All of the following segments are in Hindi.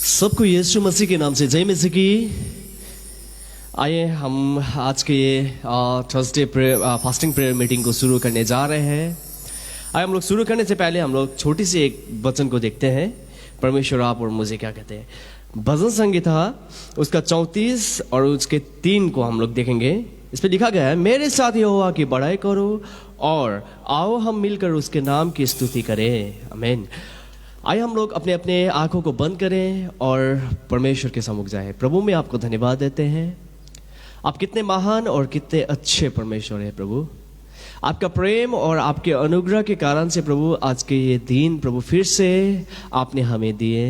सबको यीशु मसीह के नाम से जय मसीह की। आइए हम आज के थर्सडे फास्टिंग प्रेयर मीटिंग को शुरू करने जा रहे हैं। आइए हम लोग शुरू करने से पहले हम लोग छोटी सी एक वचन को देखते हैं। परमेश्वर आप और मुझे क्या कहते हैं। भजन संगीता उसका 34 और उसके 3 को हम लोग देखेंगे। इस पर लिखा गया है, मेरे साथ यहोवा की बड़ाई करो और आओ हम मिलकर उसके नाम की स्तुति करें। आमीन। आइए हम लोग अपने अपने आंखों को बंद करें और परमेश्वर के सम्मुख जाएं। प्रभु में आपको धन्यवाद देते हैं। आप कितने महान और कितने अच्छे परमेश्वर हैं प्रभु। आपका प्रेम और आपके अनुग्रह के कारण से प्रभु आज के ये दिन प्रभु फिर से आपने हमें दिए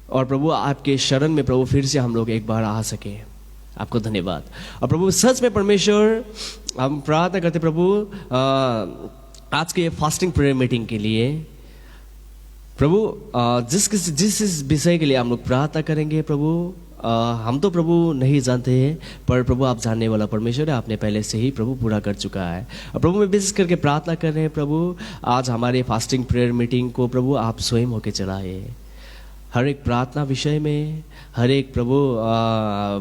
और प्रभु आपके शरण में प्रभु फिर से हम लोग एक बार आ सके। आपको धन्यवाद। और प्रभु सच में परमेश्वर हम प्रार्थना करते प्रभु आज के फास्टिंग प्रेयर मीटिंग के लिए प्रभु जिस विषय के लिए हम लोग प्रार्थना करेंगे प्रभु हम तो प्रभु नहीं जानते हैं, पर प्रभु आप जानने वाला परमेश्वर है। आपने पहले से ही प्रभु पूरा कर चुका है। और प्रभु मैं विशेष करके प्रार्थना कर रहे हैं प्रभु आज हमारे फास्टिंग प्रेयर मीटिंग को प्रभु आप स्वयं होके चलाए। हर एक प्रार्थना विषय में, हर एक प्रभु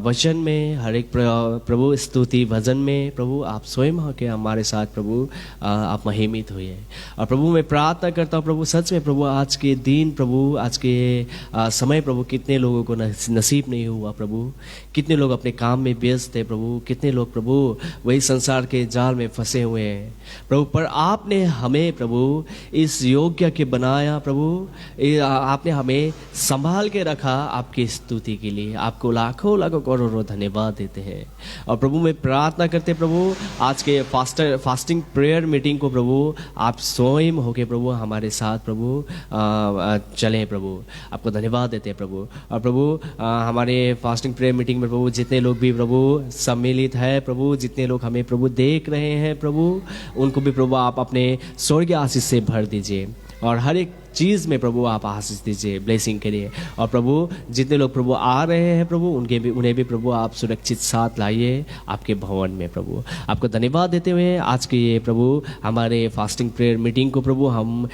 वचन में, हर एक प्रभु स्तुति भजन में प्रभु आप स्वयं होके हमारे साथ प्रभु आप महिमित हुए। और प्रभु मैं प्रार्थना करता हूँ प्रभु सच में प्रभु आज के दिन प्रभु आज के समय प्रभु कितने लोगों को नसीब नहीं हुआ प्रभु। कितने लोग अपने काम में व्यस्त थे प्रभु। कितने लोग प्रभु वही संसार के जाल में फंसे हुए हैं प्रभु। पर आपने हमें प्रभु इस योग्य के बनाया प्रभु। आपने हमें संभाल के रखा आपकी स्तुति के लिए। आपको लाखों लाखों करोड़ों धन्यवाद देते हैं। और प्रभु मैं प्रार्थना करते प्रभु आज के फास्टिंग प्रेयर मीटिंग को प्रभु आप स्वयं होके प्रभु हमारे साथ प्रभु चलें प्रभु। आपको धन्यवाद देते हैं प्रभु। और प्रभु हमारे फास्टिंग प्रेयर मीटिंग में प्रभु जितने लोग भी प्रभु सम्मिलित है प्रभु, जितने लोग हमें प्रभु देख रहे हैं प्रभु, उनको भी प्रभु आप अपने स्वर्गीय आशीष से भर दीजिए और हर एक चीज़ में प्रभु आप आशीष दीजिए, ब्लेसिंग करिए। और प्रभु जितने लोग प्रभु आ रहे हैं प्रभु उन्हें भी प्रभु आप सुरक्षित साथ लाइए आपके भवन में प्रभु। आपको धन्यवाद देते हुए आज के ये प्रभु हमारे फास्टिंग प्रेयर मीटिंग को प्रभु हम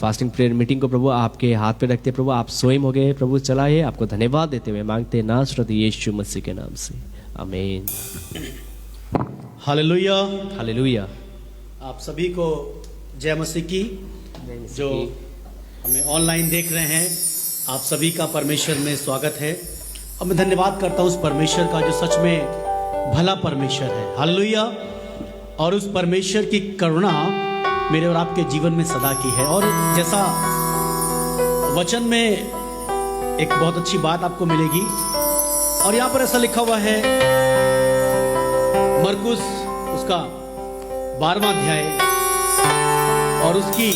फास्टिंग प्रेयर मीटिंग को प्रभु आपके हाथ पे रखते प्रभु आप स्वयं हो गए प्रभु चलाइए। आपको धन्यवाद देते हुए मांगते नासरत यीशु मसीह के नाम से, आमीन। Hallelujah hallelujah. आप सभी को जय मसीह की। जो हमें ऑनलाइन देख रहे हैं आप सभी का परमेश्वर में स्वागत है। और मैं धन्यवाद करता हूँ उस परमेश्वर का जो सच में भला परमेश्वर है। हालेलुया। और उस परमेश्वर की करुणा मेरे और आपके जीवन में सदा की है। और जैसा वचन में एक बहुत अच्छी बात आपको मिलेगी और यहाँ पर ऐसा लिखा हुआ है मरकुस उसका 12वां अध्याय और उसकी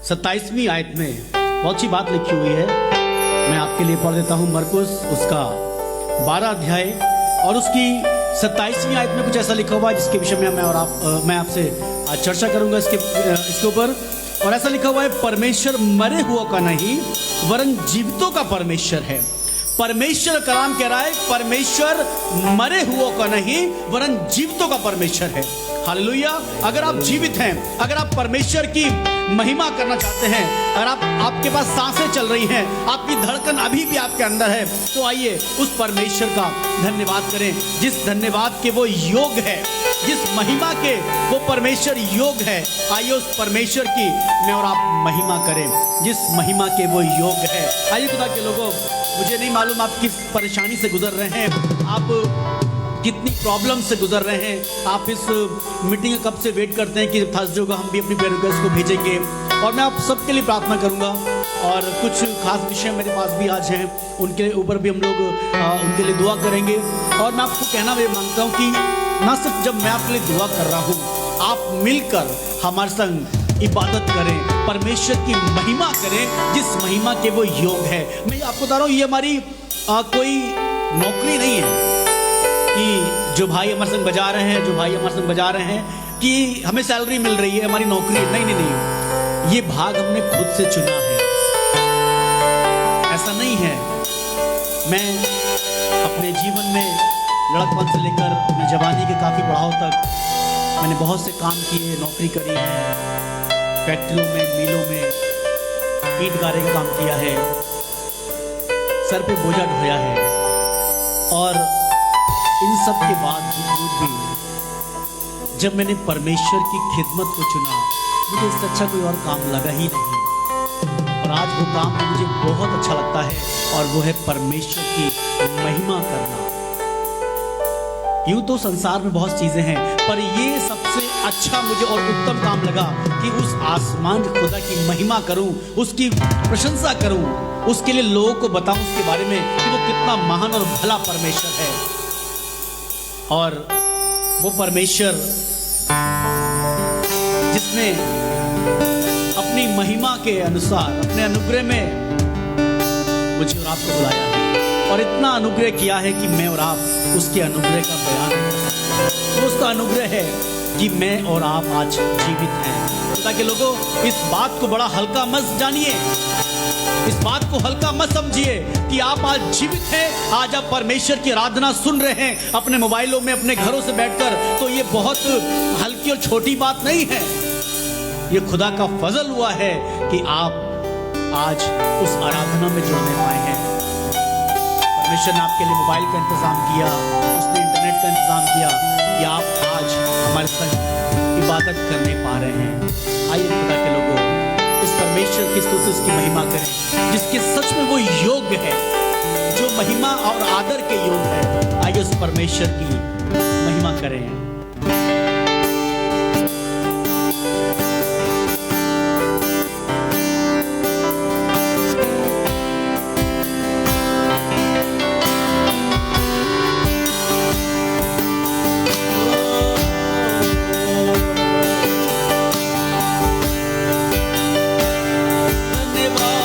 27वीं आयत में बहुत सी बात लिखी हुई है। मैं आपके लिए पढ़ देता हूं। मरकुस उसका 12 अध्याय और उसकी 27वीं आयत में कुछ ऐसा लिखा हुआ है जिसके विषय में मैं आपसे आज चर्चा करूंगा इसके ऊपर। और ऐसा लिखा हुआ है, परमेश्वर मरे हुआ का नहीं वरन जीवितों का परमेश्वर है। परमेश्वर का नाम कह रहा है परमेश्वर मरे हुओं का नहीं वरन जीवितों का परमेश्वर है। हालेलुया। अगर आप जीवित हैं, अगर आप परमेश्वर की महिमा करना चाहते हैं, अगर आपके पास सांसें चल रही हैं, आपकी धड़कन अभी भी आपके अंदर है, तो आइए उस परमेश्वर का धन्यवाद करें जिस धन्यवाद के वो योग है, जिस महिमा के वो परमेश्वर योग है। आइए उस परमेश्वर की मैं और आप महिमा करें जिस महिमा के वो योग है। आइए खुदा के लोगों, मुझे नहीं मालूम आप किस परेशानी से गुजर रहे हैं, आप कितनी प्रॉब्लम से गुजर रहे हैं। आप इस मीटिंग कब से वेट करते हैं कि थर्सडे को हम भी अपनी प्रेयर रिक्वेस्ट को भेजेंगे। और मैं आप सबके लिए प्रार्थना करूंगा और कुछ खास विषय मेरे पास भी आज हैं, उनके ऊपर भी हम लोग उनके लिए दुआ करेंगे। और मैं आपको कहना मैं मांगता हूँ कि ना सिर्फ जब मैं आपके लिए दुआ कर रहा हूँ, आप मिलकर हमारे संग इबादत करें, परमेश्वर की महिमा करें जिस महिमा के वो योग है। मैं आपको बता रहा हूँ ये हमारी कोई नौकरी नहीं है कि जो भाई हमारे संग बजा रहे हैं कि हमें सैलरी मिल रही है, हमारी नौकरी है। नहीं, ये भाग हमने खुद से चुना है। ऐसा नहीं है। मैं अपने जीवन में लड़कपन से लेकर अपनी जवानी के काफ़ी पड़ाव तक मैंने बहुत से काम किए, नौकरी करी है, फैक्ट्रियों में, मिलों में, ईंट गारे का काम किया है, सर पे बोझा ढोया है, और इन सब के बावजूद भी जब मैंने परमेश्वर की खिदमत को चुना, मुझे इससे अच्छा कोई और काम लगा ही नहीं। और आज वो काम मुझे बहुत अच्छा लगता है, और वो है परमेश्वर की महिमा करना। यूं तो संसार में बहुत चीजें हैं, पर ये सबसे अच्छा मुझे और उत्तम काम लगा कि उस आसमान के खुदा की महिमा करूं, उसकी प्रशंसा करूं, उसके लिए लोगों को बताऊं उसके बारे में कि वो कितना महान और भला परमेश्वर है। और वो परमेश्वर जिसने अपनी महिमा के अनुसार अपने अनुग्रह में मुझे और आपको बुलाया है, और इतना अनुग्रह किया है कि मैं और आप उसके अनुग्रह का बयान नहीं कर सकते। तो उसका अनुग्रह है कि मैं और आप आज जीवित हैं। ताकि लोगों इस बात को बड़ा हल्का मत जानिए, इस बात को हल्का मत समझिए कि आप आज जीवित हैं, आज आप परमेश्वर की आराधना सुन रहे हैं अपने मोबाइलों में, अपने घरों से बैठकर। तो ये बहुत हल्की और छोटी बात नहीं है, ये खुदा का फजल हुआ है कि आप आज उस आराधना में जुड़ने पाए हैं। परमेश्वर ने आपके लिए मोबाइल का इंतजाम किया, उसने इंटरनेट का इंतजाम किया कि आप आज हमारे संग इबादत करने पा रहे हैं। आइए खुदा के लोगों, इस परमेश्वर की स्तुति, उसकी महिमा करें जिसके सच में वो योग्य है, जो महिमा और आदर के योग्य है। आइए उस परमेश्वर की महिमा करें। धन्यवाद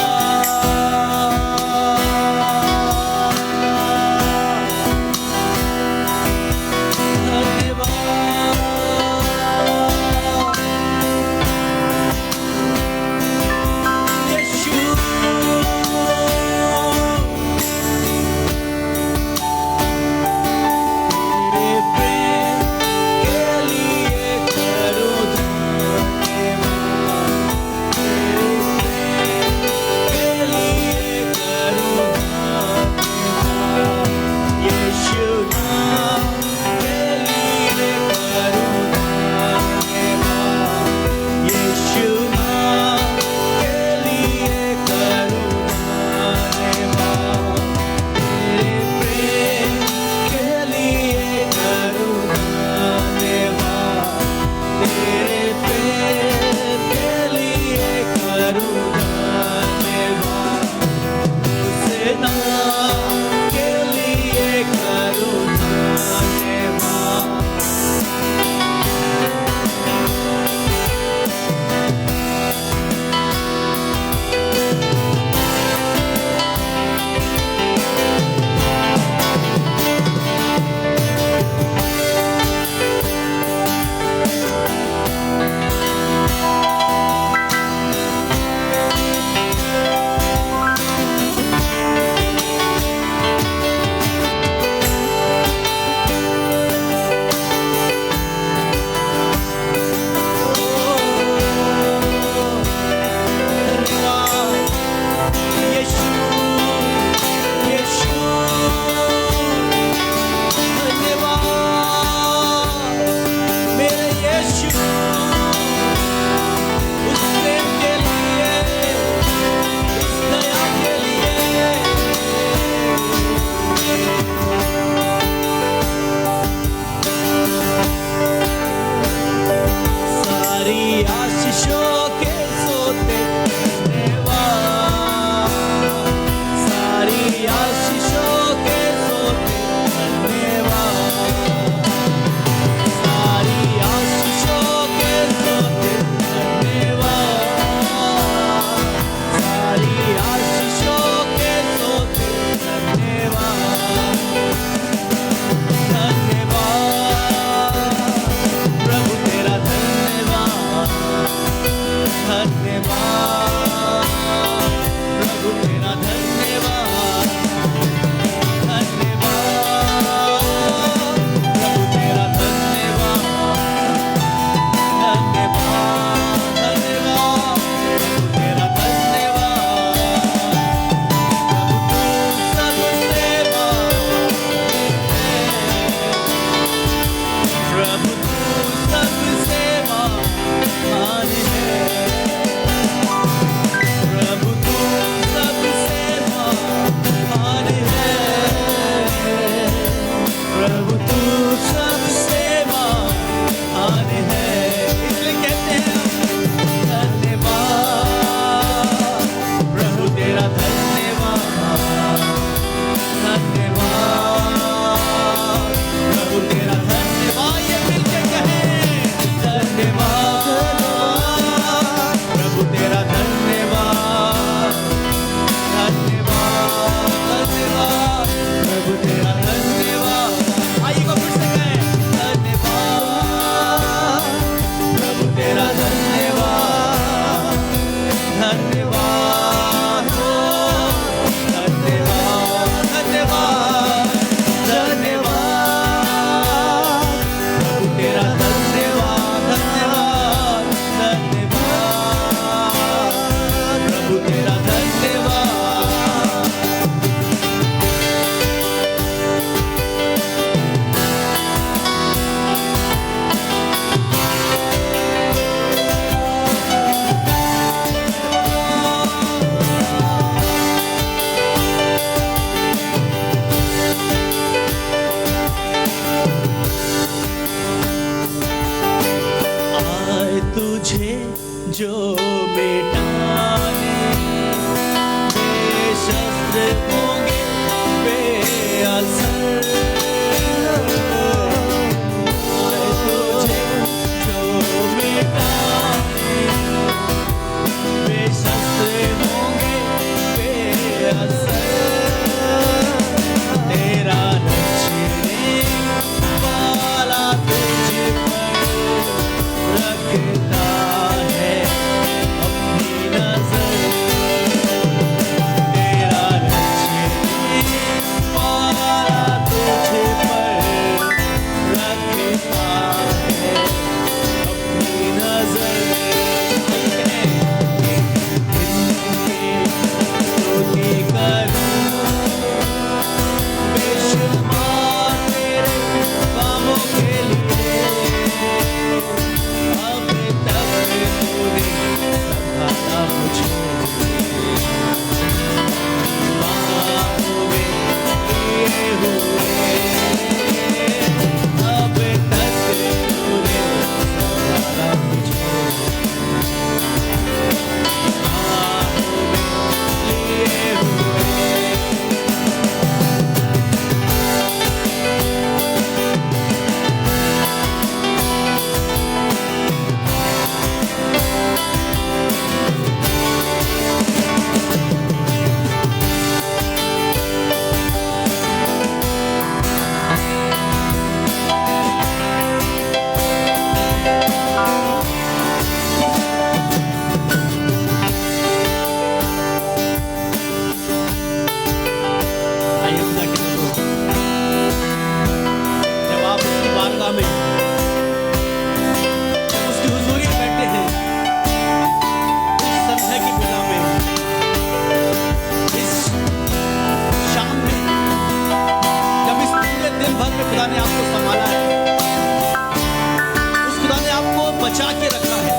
बचा के रखा है।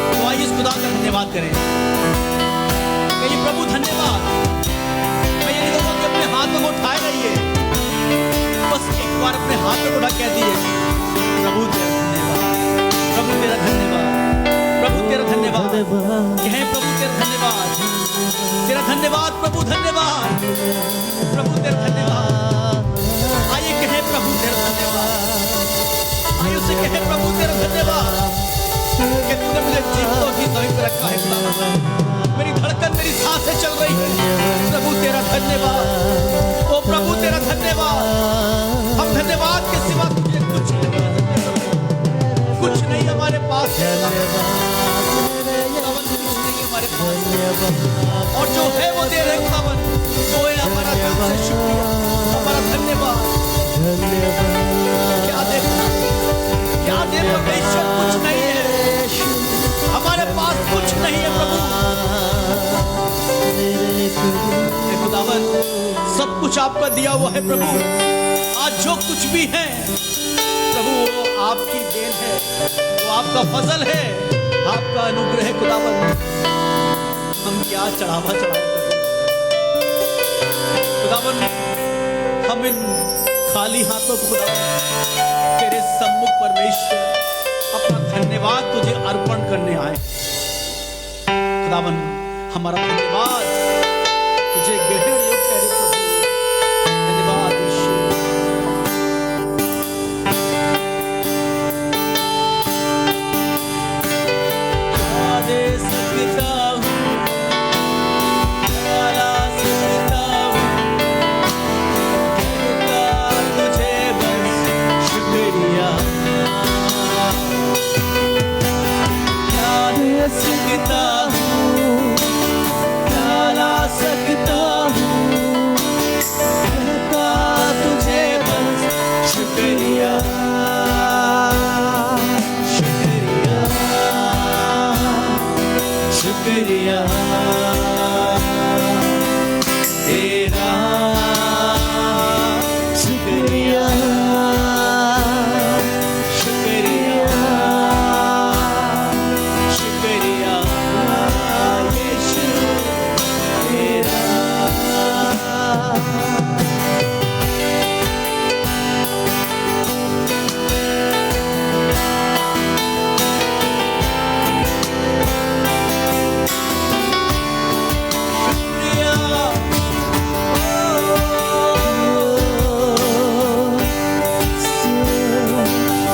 तो आइए इस खुदा का धन्यवाद करें। कहिए प्रभु धन्यवाद। मैं ये नहीं कहूँगा कि अपने हाथों को उठाए रहिए, बस एक बार अपने हाथों को उठा कह दिए प्रभु तेरा धन्यवाद, प्रभु तेरा धन्यवाद, प्रभु तेरा धन्यवाद। कहें प्रभु तेरा धन्यवाद, तेरा धन्यवाद प्रभु, धन्यवाद प्रभु तेरा धन्यवाद। आइए कहें प्रभु तेरा धन्यवाद, आइए उसे कहें प्रभु तेरा धन्यवाद कि तूने मुझे जीवितों की जमीन पर रखा है। मेरी धड़कन, मेरी सांसें चल रही है। प्रभु तेरा धन्यवाद, ओ प्रभु तेरा धन्यवाद। हम धन्यवाद के सिवा तुझे कुछ नहीं कर सकते, कुछ नहीं हमारे पास है, खुदावन कुछ नहीं हमारे पास है। और जो है वो दे रहे खुदावन, वो है हमारा दिल से शुक्रिया, हमारा धन्यवाद। क्या दे, क्या दे परमेश्वर, कुछ नहीं है हमारे पास, कुछ नहीं है प्रभु। खुदावन सब कुछ आपका दिया हुआ है प्रभु। आज जो कुछ भी है प्रभु वो आपकी देन है, वो आपका फजल है, आपका अनुग्रह है खुदावन। हम क्या चढ़ावा चढ़ाए खुदावन, हम इन खाली हाथों को खुदावन तेरे सम्मुख परमेश्वर अपना धन्यवाद तुझे अर्पण करने आए। खुदावन हमारा धन्यवाद तुझे ग्रहण योग्य है प्रभु। धन्यवाद यीशु। क्या दे सकता हूँ, क्या ला सकता हूँ, कहता तुझे बस शुक्रिया। क्या दे सकता हूँ, क्या ला सकता हूँ, कहता तुझे बस शुक्रिया, शुक्रिया, शुक्रिया तेरा, शुक्रिया, शुक्रिया, शुक्रिया यीशु तेरा।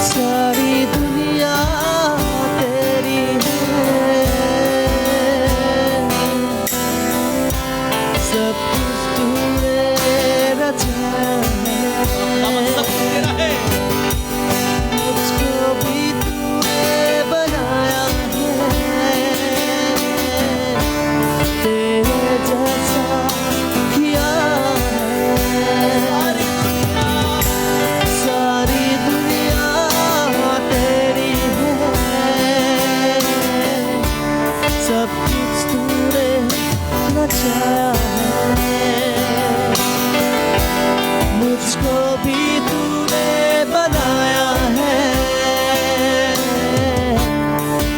सारी दुनिया तेरी है, सब कुछ तूने रचा खुदावन सब कुछ तेरा है। मुझको भी तूने बनाया है, तेरे जैसा किया है। सारी दुनिया तेरी है, सब कुछ तूने नचाया है। मुझको भी तूने बनाया है,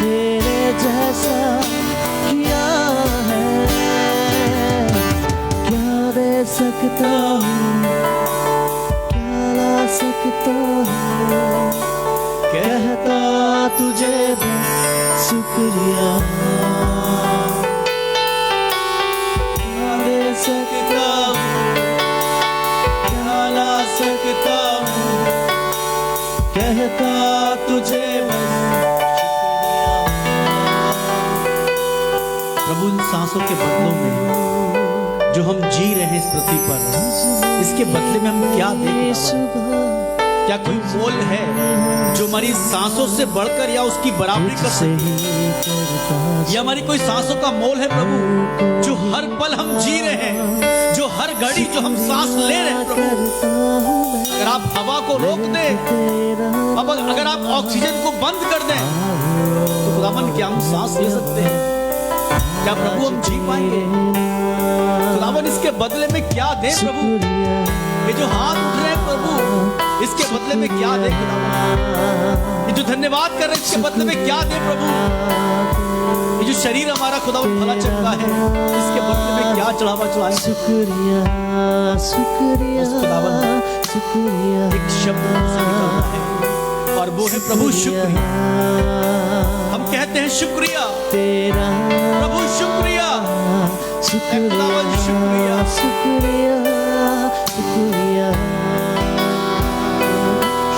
तेरे जैसा किया है। क्या दे सकता हूँ, क्या ला सकता हूँ, कहता तुझे बस शुक्रिया। क्या दे सकता हूँ, क्या ला सकता हूँ, कहता तुझे बस शुक्रिया। प्रभु इन सांसों के बदलों में जो हम जी रहे हैं इस पृथ्वी पर, इसके बदले में हम क्या दें खुदावन? क्या कोई मोल है जो हमारी सांसों से बढ़कर या उसकी बराबरी कर सके? या हमारी कोई सांसों का मोल है प्रभु जो हर पल हम जी रहे हैं, जो हर घड़ी जो हम सांस ले रहे हैं प्रभु? अगर आप हवा को रोक दें, अब अगर आप ऑक्सीजन को बंद कर दें, तो खुदावन क्या हम सांस ले सकते हैं? क्या प्रभु हम जी पाएंगे? खुदावन इसके बदले में क्या दें प्रभु? ये जो हाथ उठ रहे हैं प्रभु, इसके बदले में क्या दे खुदावन? ये जो धन्यवाद कर रहे हैं इसके बदले में क्या दे प्रभु? ये जो शरीर हमारा खुदावन भला चलता है इसके बदले में क्या चढ़ावा चढ़ाएं? शुक्रिया शुक्रिया बस खुदावन शुक्रिया एक शब्द मुझसे निकलता है और वो है प्रभु शुक्रिया। हम कहते हैं शुक्रिया तेरा प्रभु, शुक्रिया शुक्रिया खुदावन, शुक्रिया। शुक्रिया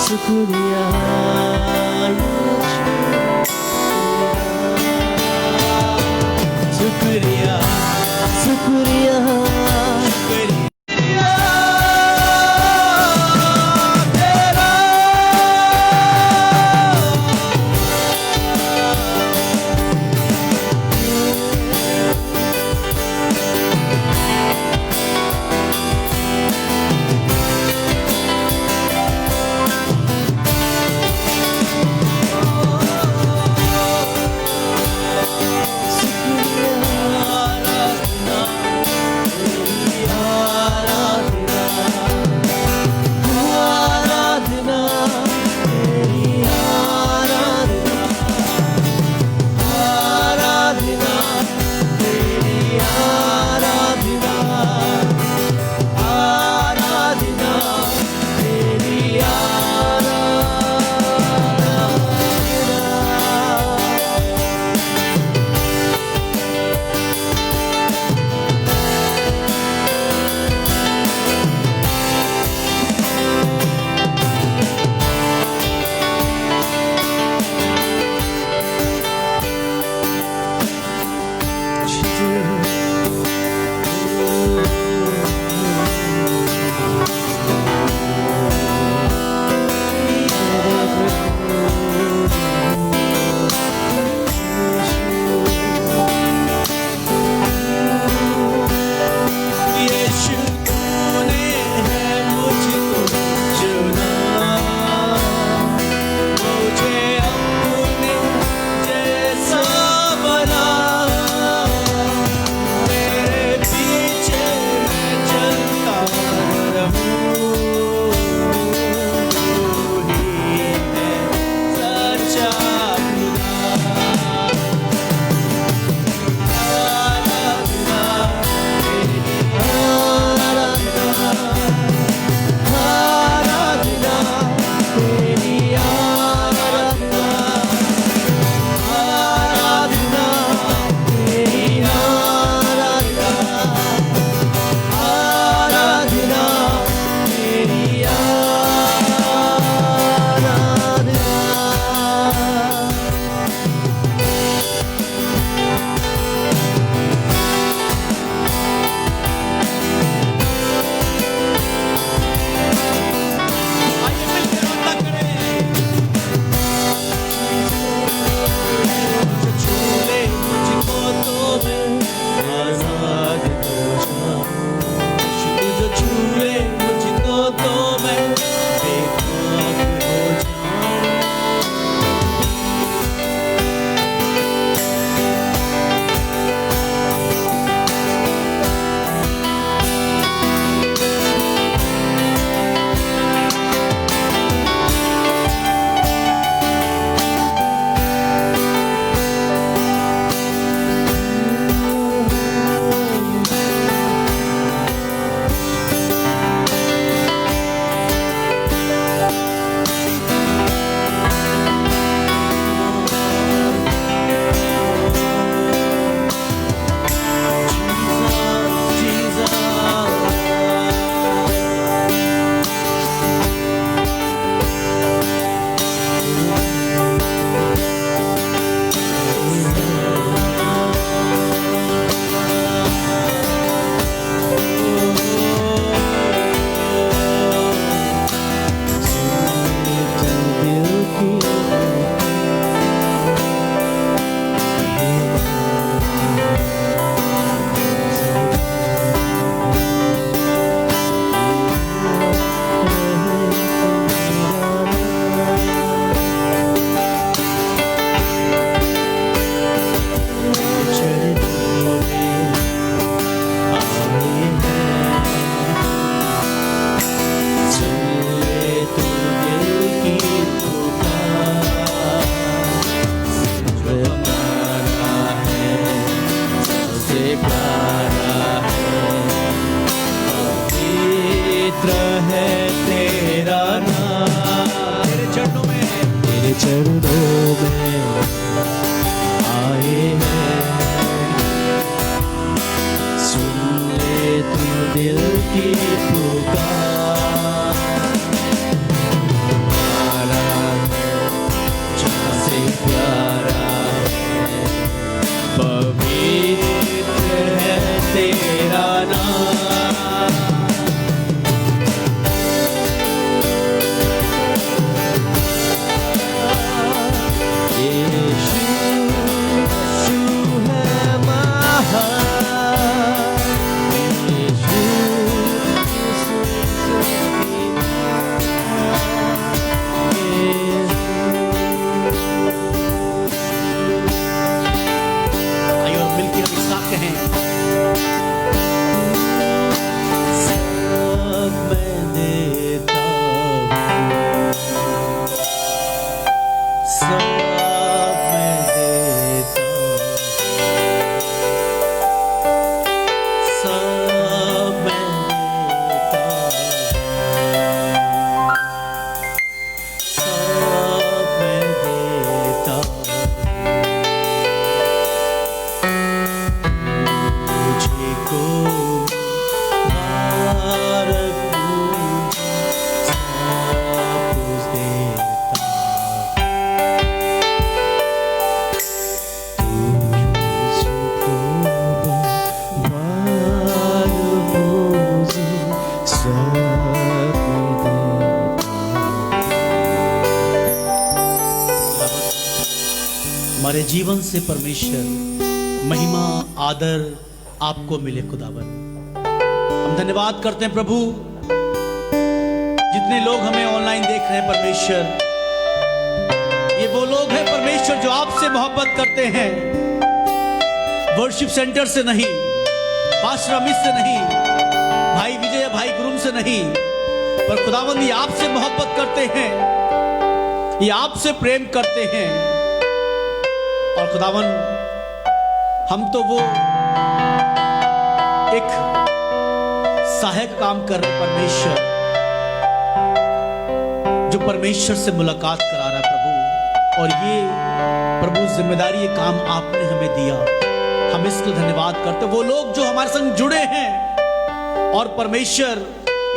शुक्रिया शुक्रिया शुक्रिया शुक्रिया प्यारा है, पवित्र है तेरा नाम। तेरे चरणों में तेरे चरणों में आए हैं, सुन ले तू दिल की पुकार। प्यारा है, जहाँ से प्यारा है, पवित्र है तेरा नाम। आइए और मिलकर हम एक साथ कहें, सब मैं देता हूँ, सब मैं देता हूँ, सब मैं देता हूँ, सब मैं देता हूँ, तुझको मुबारक हूँ, सब कुछ देता हूँ, तुझको मुबारक हूँ, सब देता हमारे जीवन से परमेश्वर महिमा आदर आपको मिले खुदावन। हम धन्यवाद करते हैं प्रभु, जितने लोग हमें ऑनलाइन देख रहे हैं परमेश्वर, ये वो लोग हैं परमेश्वर जो आपसे मोहब्बत करते हैं, वर्शिप सेंटर से नहीं, पास्टर अमित से नहीं, भाई विजय भाई गुरुम से नहीं, पर खुदावंद ये आपसे मोहब्बत करते हैं, ये आपसे प्रेम करते हैं। और खुदावन हम तो वो एक सहायक काम कर रहे परमेश्वर, जो परमेश्वर से मुलाकात करा रहा है प्रभु। और ये प्रभु जिम्मेदारी, ये काम आपने हमें दिया, हम इसके धन्यवाद करते। वो लोग जो हमारे संग जुड़े हैं और परमेश्वर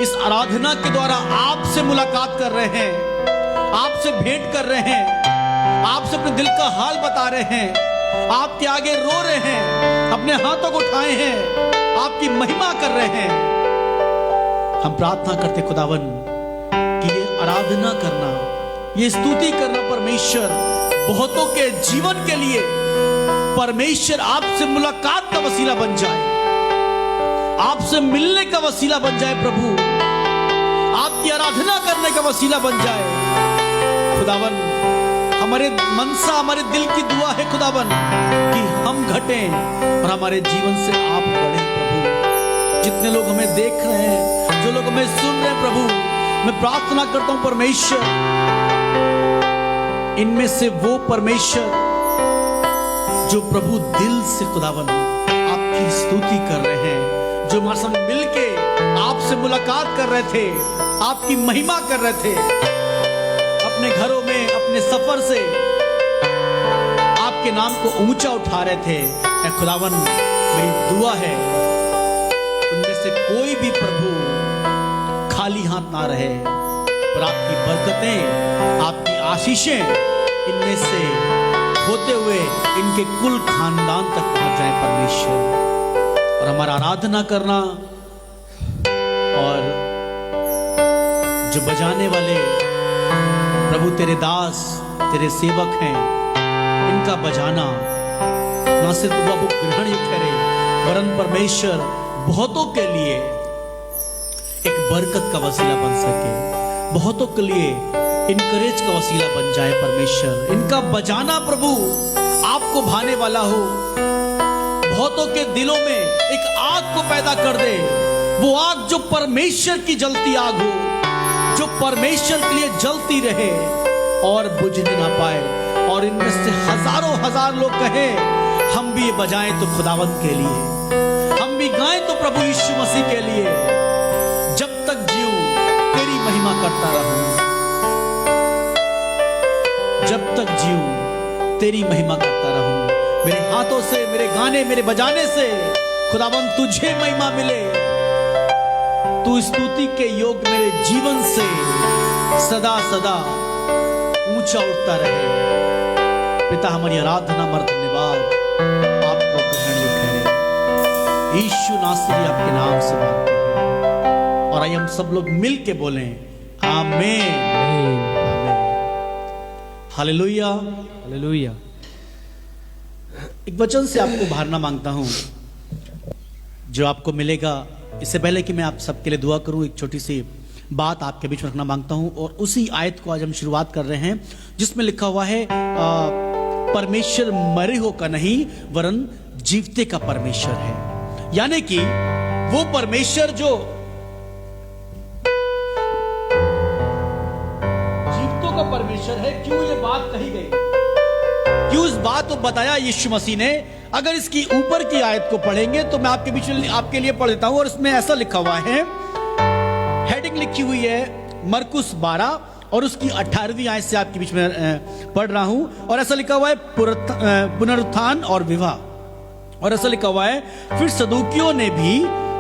इस आराधना के द्वारा आपसे मुलाकात कर रहे हैं, आपसे भेंट कर रहे हैं, आपसे अपने दिल का हाल बता रहे हैं, आपके आगे रो रहे हैं, अपने हाथों को उठाए हैं, आपकी महिमा कर रहे हैं। हम प्रार्थना करते खुदावन कि ये आराधना करना, ये स्तुति करना परमेश्वर बहुतों के जीवन के लिए परमेश्वर आपसे मुलाकात का वसीला बन जाए, आपसे मिलने का वसीला बन जाए प्रभु, आपकी आराधना करने का वसीला बन जाए खुदावन। हमारे मनसा, हमारे दिल की दुआ है खुदावन कि हम घटें और हमारे जीवन से आप बढ़ें प्रभु। जितने लोग हमें देख रहे हैं, जो लोग हमें सुन रहे हैं प्रभु, मैं प्रार्थना करता हूं परमेश्वर, इनमें से वो परमेश्वर जो प्रभु दिल से खुदावन आपकी स्तुति कर रहे हैं, जो हमारे संग मिलके आपसे मुलाकात कर रहे थे, आपकी महिमा कर रहे थे, अपने घरों में, अपने सफर से आपके नाम को ऊंचा उठा रहे थे। ऐ खुदावन, मेरी दुआ है उनमें से कोई भी प्रभु खाली हाथ ना रहे, पर आपकी बरकतें, आपकी आशीषें इनमें से होते हुए इनके कुल खानदान तक पहुंच जाए परमेश्वर। और हमारा आराधना करना और जो बजाने वाले प्रभु तेरे दास, तेरे सेवक हैं, इनका बजाना न सिर्फ वो ग्रहण ही ठहरे, वरन परमेश्वर बहुतों के लिए एक बरकत का वसीला बन सके, बहुतों के लिए इनकरेज का वसीला बन जाए परमेश्वर। इनका बजाना प्रभु आपको भाने वाला हो, बहुतों के दिलों में एक आग को पैदा कर दे, वो आग जो परमेश्वर की जलती आग हो, जो परमेश्वर के लिए जलती रहे और बुझने ना पाए। और इनमें से हजारों हजार लोग कहे हम भी ये बजाएं तो खुदावंत के लिए, हम भी गाएं तो प्रभु यीशु मसीह के लिए। जब तक जीऊं तेरी महिमा करता रहूं, जब तक जीऊं तेरी महिमा करता रहूं। मेरे हाथों से, मेरे गाने, मेरे बजाने से खुदावंत तुझे महिमा मिले। तू स्तुति के योग मेरे जीवन से सदा सदा ऊंचा उठता रहे। पिता हमारी आराधना मर धन्यवाद आपको ग्रहणीय ठहरे। यीशु नासरी आपके नाम से मांगते हैं और आइए हम सब लोग मिल के बोलें आमीन, आमीन, हालेलुया, हालेलुया। एक वचन से आपको उभारना मांगता हूं जो आपको मिलेगा। इससे पहले कि मैं आप सबके लिए दुआ करूं, एक छोटी सी बात आपके बीच में रखना मांगता हूं। और उसी आयत को आज हम शुरुआत कर रहे हैं जिसमें लिखा हुआ है परमेश्वर मरे हो का नहीं वरन जीवते का परमेश्वर है। यानी कि वो परमेश्वर जो जीवतों का परमेश्वर है। क्यों ये बात कही गई, क्यों इस बात को बताया यीशु मसीह ने? अगर इसकी ऊपर की आयत को पढ़ेंगे तो मैं आपके बीच में आपके लिए पढ़ देता हूं। और इसमें ऐसा लिखा हुआ है, हेडिंग लिखी हुई है मरकुस 12 और उसकी 18वीं आयत से आपके बीच में पढ़ रहा हूं। और ऐसा लिखा हुआ है पुनरुत्थान और विवाह। और ऐसा लिखा हुआ है, फिर सदूकियों ने भी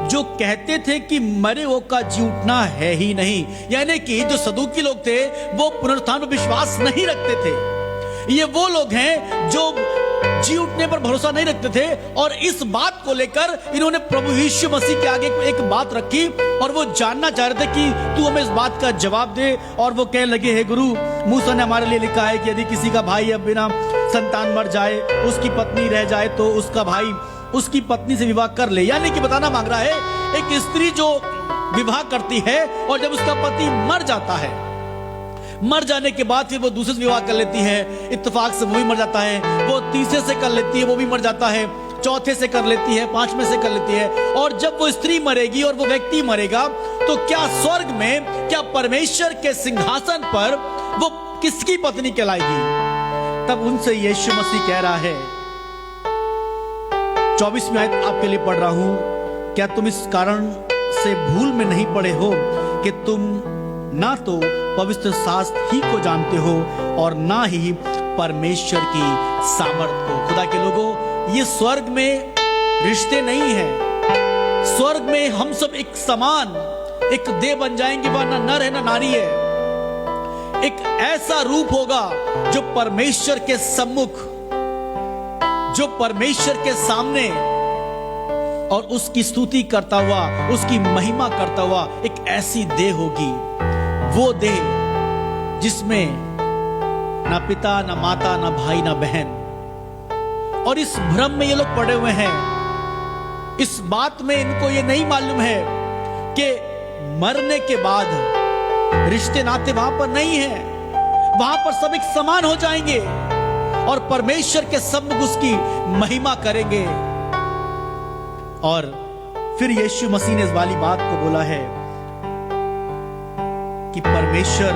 जो कहते थे कि मरे हुओं का जी उठना है ही नहीं, यानी कि जो सदूकी लोग थे वो पुनरुत्थान पर विश्वास नहीं रखते थे। ये वो लोग हैं जो जी उठने पर भरोसा नहीं रखते थे। और इस बात को लेकर इन्होंने प्रभु यीशु मसीह के आगे एक बात रखी और वो जानना चाह रहे थे कि तू हमें इस बात का जवाब दे। और वो कहने लगे, हे गुरु, मूसा ने हमारे लिए लिखा है कि यदि किसी का भाई अब बिना संतान मर जाए, उसकी पत्नी रह जाए, तो उसका भाई उसकी पत्नी से विवाह कर ले। यानी कि बताना मांग रहा है, एक स्त्री जो विवाह करती है और जब उसका पति मर जाता है, मर जाने के बाद फिर वो दूसरे से विवाह कर लेती है, इत्तेफाक से वो भी मर जाता है, वो तीसरे से कर लेती है, वो भी मर जाता है, चौथे से कर लेती है, पांचवें से कर लेती है। और जब वो स्त्री मरेगी और वो व्यक्ति मरेगा, तो क्या स्वर्ग में, क्या परमेश्वर के सिंहासन पर वो किसकी पत्नी कहलाएगी? तब उनसे यीशु मसीह कह रहा है, 24वीं आयत आपके लिए पढ़ रहा हूं, क्या तुम इस कारण से भूल में नहीं पड़े हो कि तुम ना तो पवित्र शास्त्र ही को जानते हो और ना ही परमेश्वर की सामर्थ को? खुदा के लोगों, ये स्वर्ग में रिश्ते नहीं है। स्वर्ग में हम सब एक समान, एक देह बन जाएंगे, वह ना नर है ना नारी है। एक ऐसा रूप होगा जो परमेश्वर के सम्मुख, जो परमेश्वर के सामने और उसकी स्तुति करता हुआ, उसकी महिमा करता हुआ एक ऐसी देह होगी। वो देह जिसमें ना पिता, ना माता, ना भाई, ना बहन। और इस भ्रम में ये लोग पड़े हुए हैं। इस बात में इनको ये नहीं मालूम है कि मरने के बाद रिश्ते नाते वहां पर नहीं है। वहां पर सब एक समान हो जाएंगे और परमेश्वर के सम्मुख उसकी महिमा करेंगे। और फिर यीशु मसीह ने इस वाली बात को बोला है कि परमेश्वर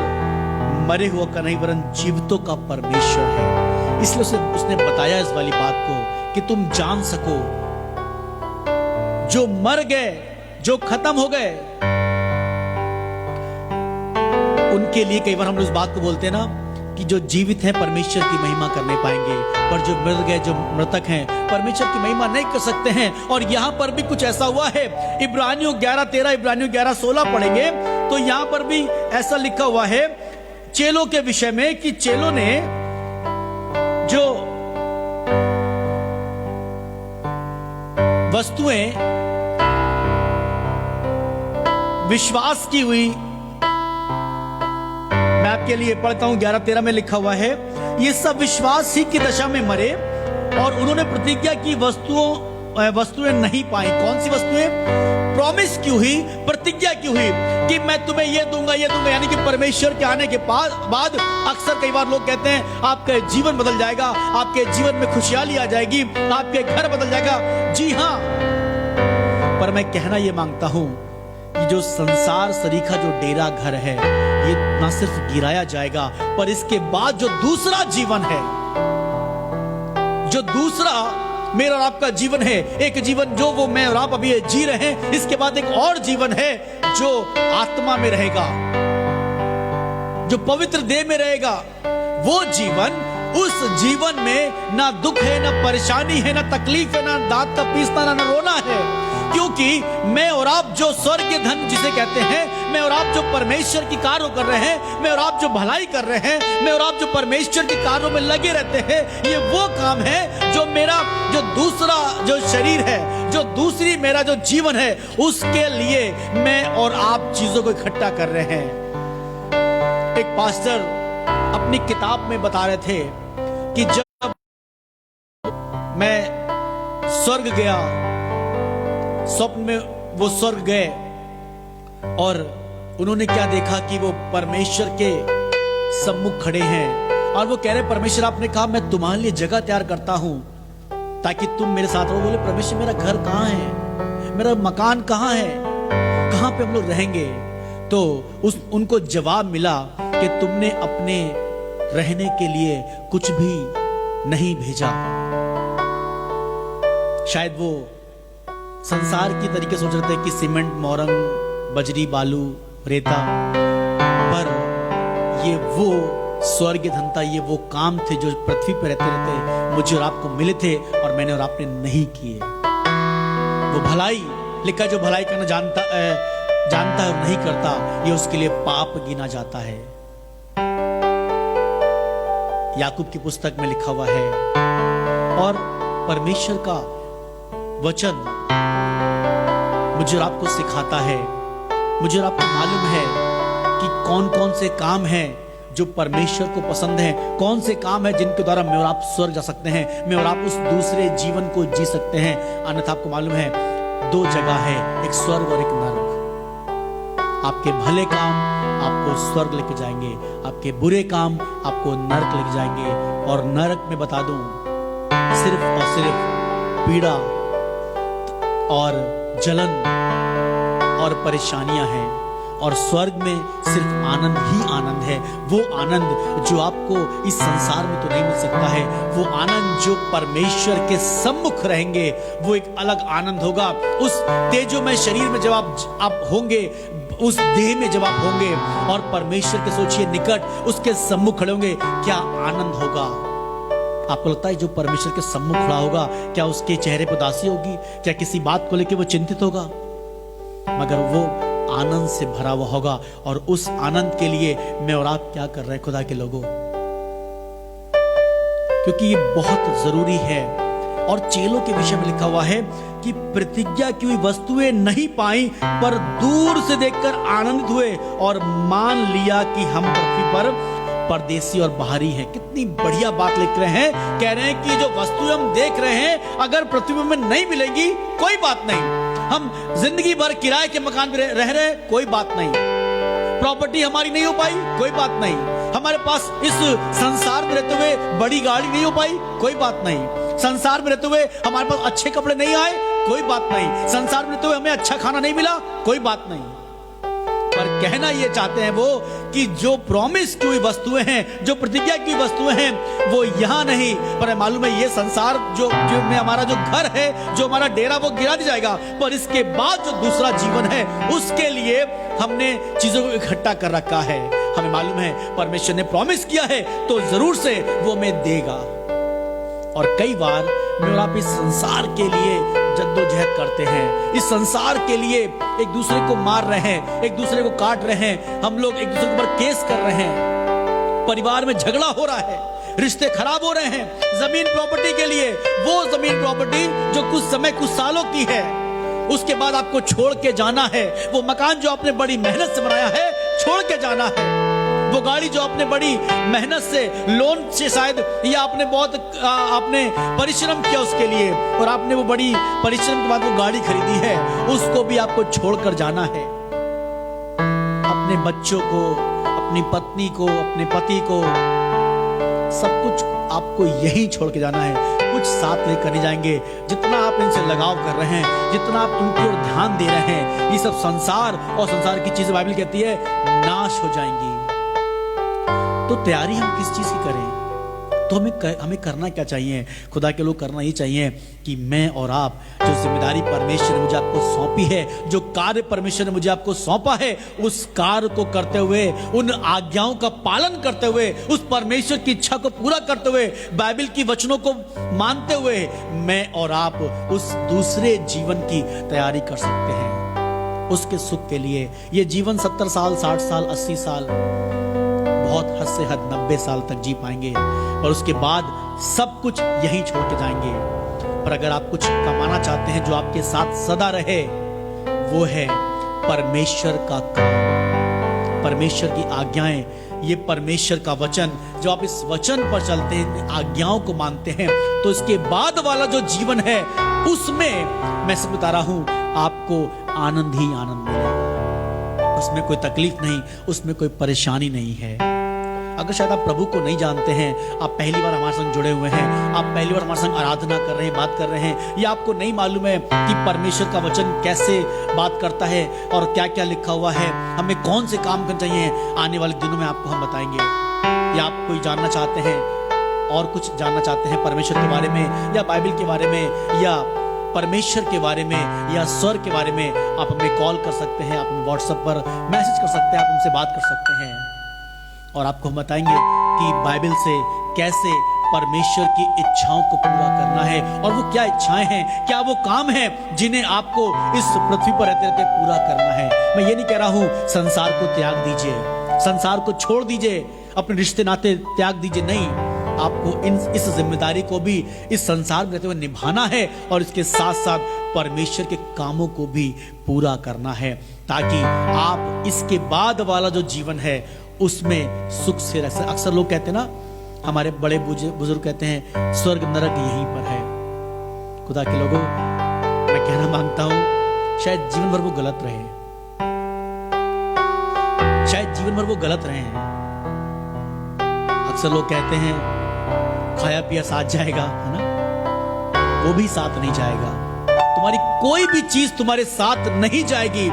मरे हुआ का नहीं वरन जीवितों का परमेश्वर है। इसलिए उसने बताया इस वाली बात को कि तुम जान सको, जो मर गए, जो खत्म हो गए, उनके लिए कई बार हम उस बात को बोलते हैं ना कि जो जीवित हैं परमेश्वर की महिमा करने पाएंगे, पर जो मर गए, जो मृतक हैं, परमेश्वर की महिमा नहीं कर सकते हैं। और यहां पर भी कुछ ऐसा हुआ है। इब्रानियों 11:13, इब्रानियों 11:16 पढ़ेंगे तो यहां पर भी ऐसा लिखा हुआ है चेलों के विषय में कि चेलों ने जो वस्तुएं विश्वास की हुई, मैं आपके लिए पढ़ता हूं 11:13 में लिखा हुआ है, ये सब विश्वास ही की दशा में मरे और उन्होंने प्रतिज्ञा की वस्तुएं नहीं पाई। कौन सी वस्तुएं? प्रॉमिस की हुई, प्रतिज्ञा की हुई कि मैं तुम्हें ये दूंगा, ये दूंगा। यानी कि परमेश्वर के आने के बाद अक्सर कई बार लोग कहते हैं आपका जीवन बदल जाएगा, आपके जीवन में खुशहाली आ जाएगी, आपके घर बदल जाएगा। जी हां, पर मैं कहना यह मांगता हूं कि जो संसार सरीखा जो डेरा घर है, ये ना सिर्फ गिराया जाएगा, पर इसके बाद जो दूसरा जीवन है, जो दूसरा मेरा और आपका जीवन है, एक जीवन जो वो मैं और आप अभी जी रहे हैं, इसके बाद एक और जीवन है जो आत्मा में रहेगा, जो पवित्र देह में रहेगा। वो जीवन, उस जीवन में ना दुख है, ना परेशानी है, ना तकलीफ है, ना दांत का पीसना, ना रोना है, क्योंकि मैं और आप जो स्वर्गीय धन जिसे कहते हैं, मैं और आप जो परमेश्वर की कार्यों कर रहे हैं, मैं और आप जो भलाई कर रहे हैं, मैं और आप जो परमेश्वर के कार्यों में लगे रहते हैं, ये वो काम है जो मेरा जो दूसरा जो शरीर है, जो दूसरी मेरा जो जीवन है, उसके लिए मैं और आप चीजों को इकट्ठा कर रहे हैं। एक पास्टर अपनी किताब में बता रहे थे कि जब मैं स्वर्ग गया, स्वप्न में वो स्वर्ग गए और उन्होंने क्या देखा कि वो परमेश्वर के सम्मुख खड़े हैं और वो कह रहे, परमेश्वर आपने कहा मैं तुम्हारे लिए जगह तैयार करता हूं ताकि तुम मेरे साथ रहो। बोले, परमेश्वर मेरा घर कहां है, मेरा मकान कहां है, कहां पे हम लोग रहेंगे? तो उनको जवाब मिला कि तुमने अपने रहने के लिए कुछ भी नहीं भेजा। शायद वो संसार की तरीके सोच रहे थे कि सीमेंट, मोरंग, बजरी, बालू, रेता, पर ये वो स्वर्गीय धन था, ये वो काम थे जो पृथ्वी पर रहते रहते मुझे और आपको मिले थे और मैंने और आपने नहीं किए। वो भलाई लिखा, जो भलाई करना जानता है और नहीं करता, ये उसके लिए पाप गिना जाता है। याकूब की पुस्तक में लिखा हुआ है। और परमेश्वर का वचन मुझे और आपको सिखाता है, मुझे और आपको मालूम है कि कौन कौन से काम हैं जो परमेश्वर को पसंद है, कौन से काम है जिनके द्वारा मैं और आप स्वर्ग जा सकते हैं, मैं और आप उस दूसरे जीवन को जी सकते हैं। अन्यथा आपको मालूम है दो जगह है, एक स्वर्ग और एक नरक। आपके भले काम आपको स्वर्ग लेके जाएंगे, आपके बुरे काम आपको नरक लेके जाएंगे। और नरक में बता दूं, सिर्फ और सिर्फ पीड़ा और जलन और परेशानियां हैं। और स्वर्ग में सिर्फ आनंद ही आनंद है। वो आनंद जो आपको इस संसार में तो नहीं मिल सकता है, वो आनंद जो परमेश्वर के सम्मुख रहेंगे, वो एक अलग आनंद होगा। उस तेजोमय शरीर में जब आप होंगे, उस देह में जब आप होंगे और परमेश्वर के सोचिए निकट उसके सम्मुख खड़े होंगे, क्या आनंद होगा। आपको लगता है जो परमेश्वर के सम्मुख खड़ा होगा, क्या उसके चेहरे पर उदासी होगी, क्या किसी बात को लेकर वो चिंतित होगा? मगर वो आनंद से भरा हुआ होगा। और उस आनंद के लिए मैं और आप क्या कर रहे हैं खुदा के लोगों, क्योंकि ये बहुत जरूरी है। और चेलों के विषय में लिखा हुआ है कि प्रतिज्ञा की हुई वस्तुएं नहीं पाई, पर दूर से देखकर आनंदित हुए और मान लिया कि हम पृथ्वी पर परदेसी और बाहरी हैं। कितनी बढ़िया बात लिख रहे हैं। कह रहे हैं कि जो वस्तुएं हम देख रहे हैं अगर पृथ्वी में नहीं मिलेंगी, कोई बात नहीं। हम जिंदगी भर किराए के मकान में रह रहे हैं, कोई बात नहीं। प्रॉपर्टी हमारी नहीं हो पाई, कोई बात नहीं। हमारे पास इस संसार में रहते हुए बड़ी गाड़ी नहीं हो पाई, कोई बात नहीं। संसार में रहते हुए हमारे पास अच्छे कपड़े नहीं आए, कोई बात नहीं। संसार में रहते हुए हमें अच्छा खाना नहीं मिला, कोई बात नहीं। पर कहना ये चाहते हैं वो कि जो प्रॉमिस की हुई वस्तुएं हैं, जो प्रतिज्ञा की वस्तुएं हैं, वो यहां नहीं, पर मालूम है ये संसार जो में हमारा जो घर है, जो हमारा डेरा, वो गिरा दिया जाएगा। पर इसके बाद जो दूसरा जीवन है, उसके लिए हमने चीजों को इकट्ठा कर रखा है। हमें मालूम है परमेश्वर ने प्रॉमिस किया है तो जरूर से वो हमें देगा। और कई बार मैं और आप इस संसार के लिए जद्दोजहद करते हैं, इस संसार के लिए एक दूसरे को मार रहे हैं, एक दूसरे को काट रहे हैं, हम लोग एक दूसरे के ऊपर केस कर रहे हैं, परिवार में झगड़ा हो रहा है, रिश्ते खराब हो रहे हैं जमीन प्रॉपर्टी के लिए। वो जमीन प्रॉपर्टी जो कुछ समय, कुछ सालों की है, उसके बाद आपको छोड़ के जाना है। वो मकान जो आपने बड़ी मेहनत से बनाया है, छोड़ के जाना है। वो गाड़ी जो आपने बड़ी मेहनत से, लोन से शायद, या आपने बहुत आपने परिश्रम किया उसके लिए, और आपने वो बड़ी परिश्रम के बाद वो गाड़ी खरीदी है, उसको भी आपको छोड़कर जाना है। अपने बच्चों को, अपनी पत्नी को, अपने पति को, सब कुछ आपको यहीं छोड़ के जाना है। कुछ साथ लेकर नहीं जाएंगे। जितना आप इनसे लगाव कर रहे हैं, जितना आप उनकी ओर ध्यान दे रहे हैं, ये सब संसार और संसार की चीजें बाइबल कहती है नाश हो जाएंगी। तो तैयारी हम किस चीज की करें? तो हमें करना क्या चाहिए? खुदा के लोग करना ये चाहिए कि मैं और आप जो जिम्मेदारी परमेश्वर ने मुझे आपको सौंपी है, जो कार्य परमेश्वर ने मुझे आपको सौंपा है, उस कार्य को करते हुए, उन आज्ञाओं का पालन करते हुए, उस परमेश्वर की इच्छा को पूरा करते हुए, बाइबल की वचनों को मानते हुए मैं और आप उस दूसरे जीवन की तैयारी कर सकते हैं। उसके सुख के लिए ये जीवन 70 साल, 60 साल, 80 साल, बहुत हद से हद 90 साल तक जी पाएंगे और उसके बाद सब कुछ यहीं छोड़ के जाएंगे। पर अगर आप कुछ कमाना चाहते हैं जो आपके साथ सदा रहे, वो है परमेश्वर का काम, परमेश्वर की आज्ञाएं, ये परमेश्वर का वचन। जो आप इस वचन पर चलते हैं, आज्ञाओं को मानते हैं, तो इसके बाद वाला जो जीवन है उसमें मैं सब बता रहा हूं, आपको आनंद ही आनंद मिलेगा। उसमें कोई तकलीफ नहीं, उसमें कोई परेशानी नहीं है। अगर शायद आप प्रभु को नहीं जानते हैं, आप पहली बार हमारे संग जुड़े हुए हैं, आप पहली बार हमारे संग आराधना कर रहे हैं, बात कर रहे हैं, या आपको नहीं मालूम है कि परमेश्वर का वचन कैसे बात करता है और क्या क्या लिखा हुआ है, हमें कौन से काम करने चाहिए, आने वाले दिनों में आपको हम बताएंगे। या आप कोई जानना चाहते हैं और कुछ जानना चाहते हैं परमेश्वर के बारे में, या बाइबल के बारे में, या परमेश्वर के बारे में, या स्वर के बारे में, आप हमें कॉल कर सकते हैं, आप हमें व्हाट्सएप पर मैसेज कर सकते हैं, आप हमसे बात कर सकते हैं और आपको हम बताएंगे कि बाइबल से कैसे परमेश्वर की इच्छाओं को पूरा करना है, और वो क्या इच्छाएं हैं, क्या वो काम है जिन्हें आपको इस पृथ्वी पर रहते रहते पूरा करना है। मैं ये नहीं कह रहा हूं संसार को त्याग दीजिए, संसार को छोड़ दीजिए, अपने रिश्ते नाते त्याग दीजिए, नहीं, आपको इस जिम्मेदारी को भी इस संसार में रहते हुए निभाना है और इसके साथ साथ परमेश्वर के कामों को भी पूरा करना है, ताकि आप इसके बाद वाला जो जीवन है उसमें सुख से रह सकें। अक्सर लोग कहते हैं ना, हमारे बड़े बुजुर्ग कहते हैं स्वर्ग नरक यहीं पर है। खुदा के लोगों, मैं कहना मांगता हूं, शायद जीवन भर वो गलत रहे, शायद जीवन भर वो गलत रहे हैं। अक्सर लोग कहते हैं खाया पिया साथ जाएगा, है ना, वो भी साथ नहीं जाएगा। तुम्हारी कोई भी चीज तुम्हारे साथ नहीं जाएगी।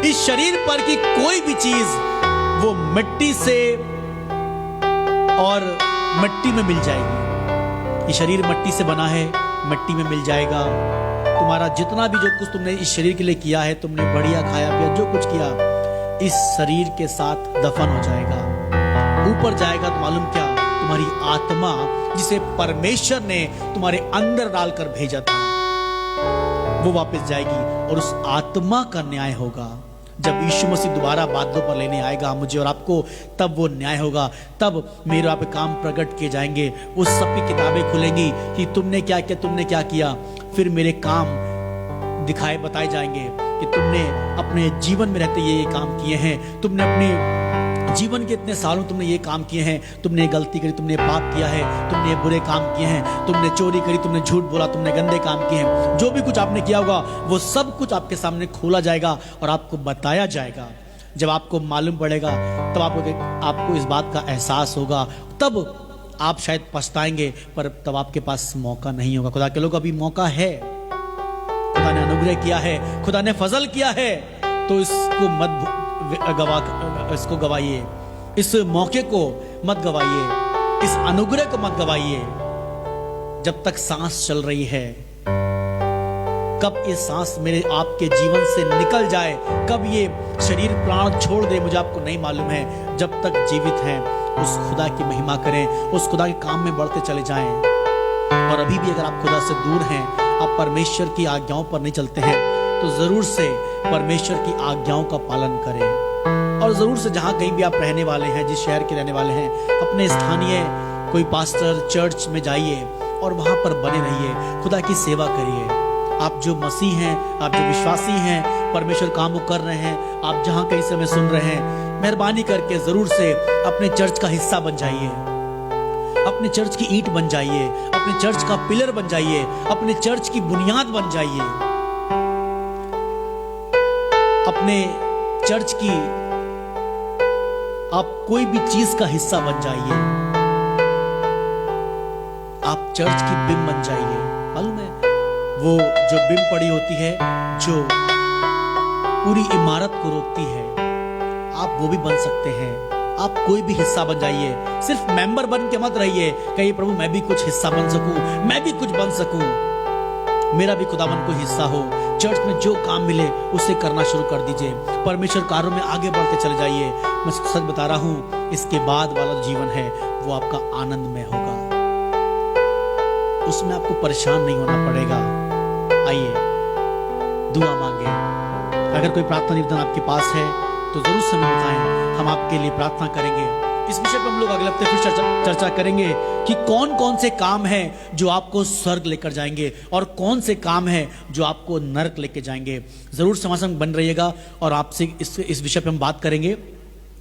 इस शरीर पर की कोई भी चीज वो मिट्टी से और मिट्टी में मिल जाएगी। ये शरीर मिट्टी से बना है, मिट्टी में मिल जाएगा। तुम्हारा जितना भी जो कुछ तुमने इस शरीर के लिए किया है, तुमने बढ़िया खाया पिया जो कुछ किया, इस शरीर के साथ दफन हो जाएगा। ऊपर जाएगा तो मालूम क्या, तुम्हारी आत्मा जिसे परमेश्वर ने तुम्हारे अंदर डालकर भेजा था, वो वापस जाएगी और उस आत्मा का न्याय होगा। जब यीशु मसीह दोबारा बादलों पर लेने आएगा मुझे और आपको, तब वो न्याय होगा, तब मेरे आप काम प्रकट किए जाएंगे। उस सब की किताबें खुलेंगी कि तुमने क्या किया, तुमने क्या किया। फिर मेरे काम दिखाए बताए जाएंगे कि तुमने अपने जीवन में रहते ये काम किए हैं, तुमने अपने जीवन के इतने सालों तुमने ये काम किए हैं, तुमने गलती करी, तुमने पाप किया है, तुमने बुरे काम किए हैं, तुमने चोरी करी, तुमने झूठ बोला, तुमने गंदे काम किए हैं। जो भी कुछ आपने किया होगा वो सब कुछ आपके सामने खोला जाएगा और आपको बताया जाएगा। जब आपको मालूम पड़ेगा तब आपको इस बात का एहसास होगा, तब आप शायद पछताएंगे, पर तब आपके पास मौका नहीं होगा। खुदा के लोग, अभी मौका है, खुदा ने अनुग्रह किया है, खुदा ने फजल किया है, तो इसको मत इसको गवाइए, इस मौके को मत गवाइए, इस अनुग्रह को मत गवाइए। जब तक सांस चल रही है, कब ये सांस मेरे आपके जीवन से निकल जाए, कब ये शरीर प्राण छोड़ दे, मुझे आपको नहीं मालूम है। जब तक जीवित हैं उस खुदा की महिमा करें, उस खुदा के काम में बढ़ते चले जाएं। और अभी भी अगर आप खुदा से दूर हैं, आप परमेश्वर की आज्ञाओं पर नहीं चलते हैं, तो जरूर से परमेश्वर की आज्ञाओं का पालन करें। और जरूर से जहां कहीं भी आप रहने वाले हैं, जिस शहर के रहने वाले हैं, अपने स्थानीय कोई पास्टर चर्च में जाइए और वहां पर बने रहिए, खुदा की सेवा करिए। आप जो मसीह हैं, आप जो विश्वासी हैं, परमेश्वर काम कर रहे हैं, आप जहां कहीं से हमें सुन रहे हैं, मेहरबानी करके जरूर से अपने चर्च का हिस्सा बन जाइए, अपने चर्च की ईंट बन जाइए, अपने चर्च का पिलर बन जाइए, अपने चर्च की बुनियाद बन जाइए, अपने चर्च की आप कोई भी चीज का हिस्सा बन जाइए, आप चर्च की बिम बन जाइए। मालूम है वो जो बिम पड़ी होती है जो पूरी इमारत को रोकती है, आप वो भी बन सकते हैं। आप कोई भी हिस्सा बन जाइए, सिर्फ मेंबर बन के मत रहिए। कहिए प्रभु मैं भी कुछ हिस्सा बन सकूं, मैं भी कुछ बन सकूं, मेरा भी खुदावन कोई हिस्सा हो। चर्च में जो काम मिले उसे करना शुरू कर दीजिए, परमेश्वर कार्यों में आगे बढ़ते चले जाइए। मैं सच बता रहा हूं, इसके बाद वाला जीवन है वो आपका आनंदमय होगा, उसमें आपको परेशान नहीं होना पड़ेगा। आइए दुआ मांगे। अगर कोई प्रार्थना निवेदन आपके पास है तो जरूर से हमें बताएं, हम आपके लिए प्रार्थना करेंगे। इस विषय पर हम लोग अगले हफ्ते फिर चर्चा करेंगे कि कौन कौन से काम हैं जो आपको स्वर्ग लेकर जाएंगे और कौन से काम हैं जो आपको नरक लेकर जाएंगे। जरूर से हमारे संग बन रहिएगा और आपसे इस विषय पर हम बात करेंगे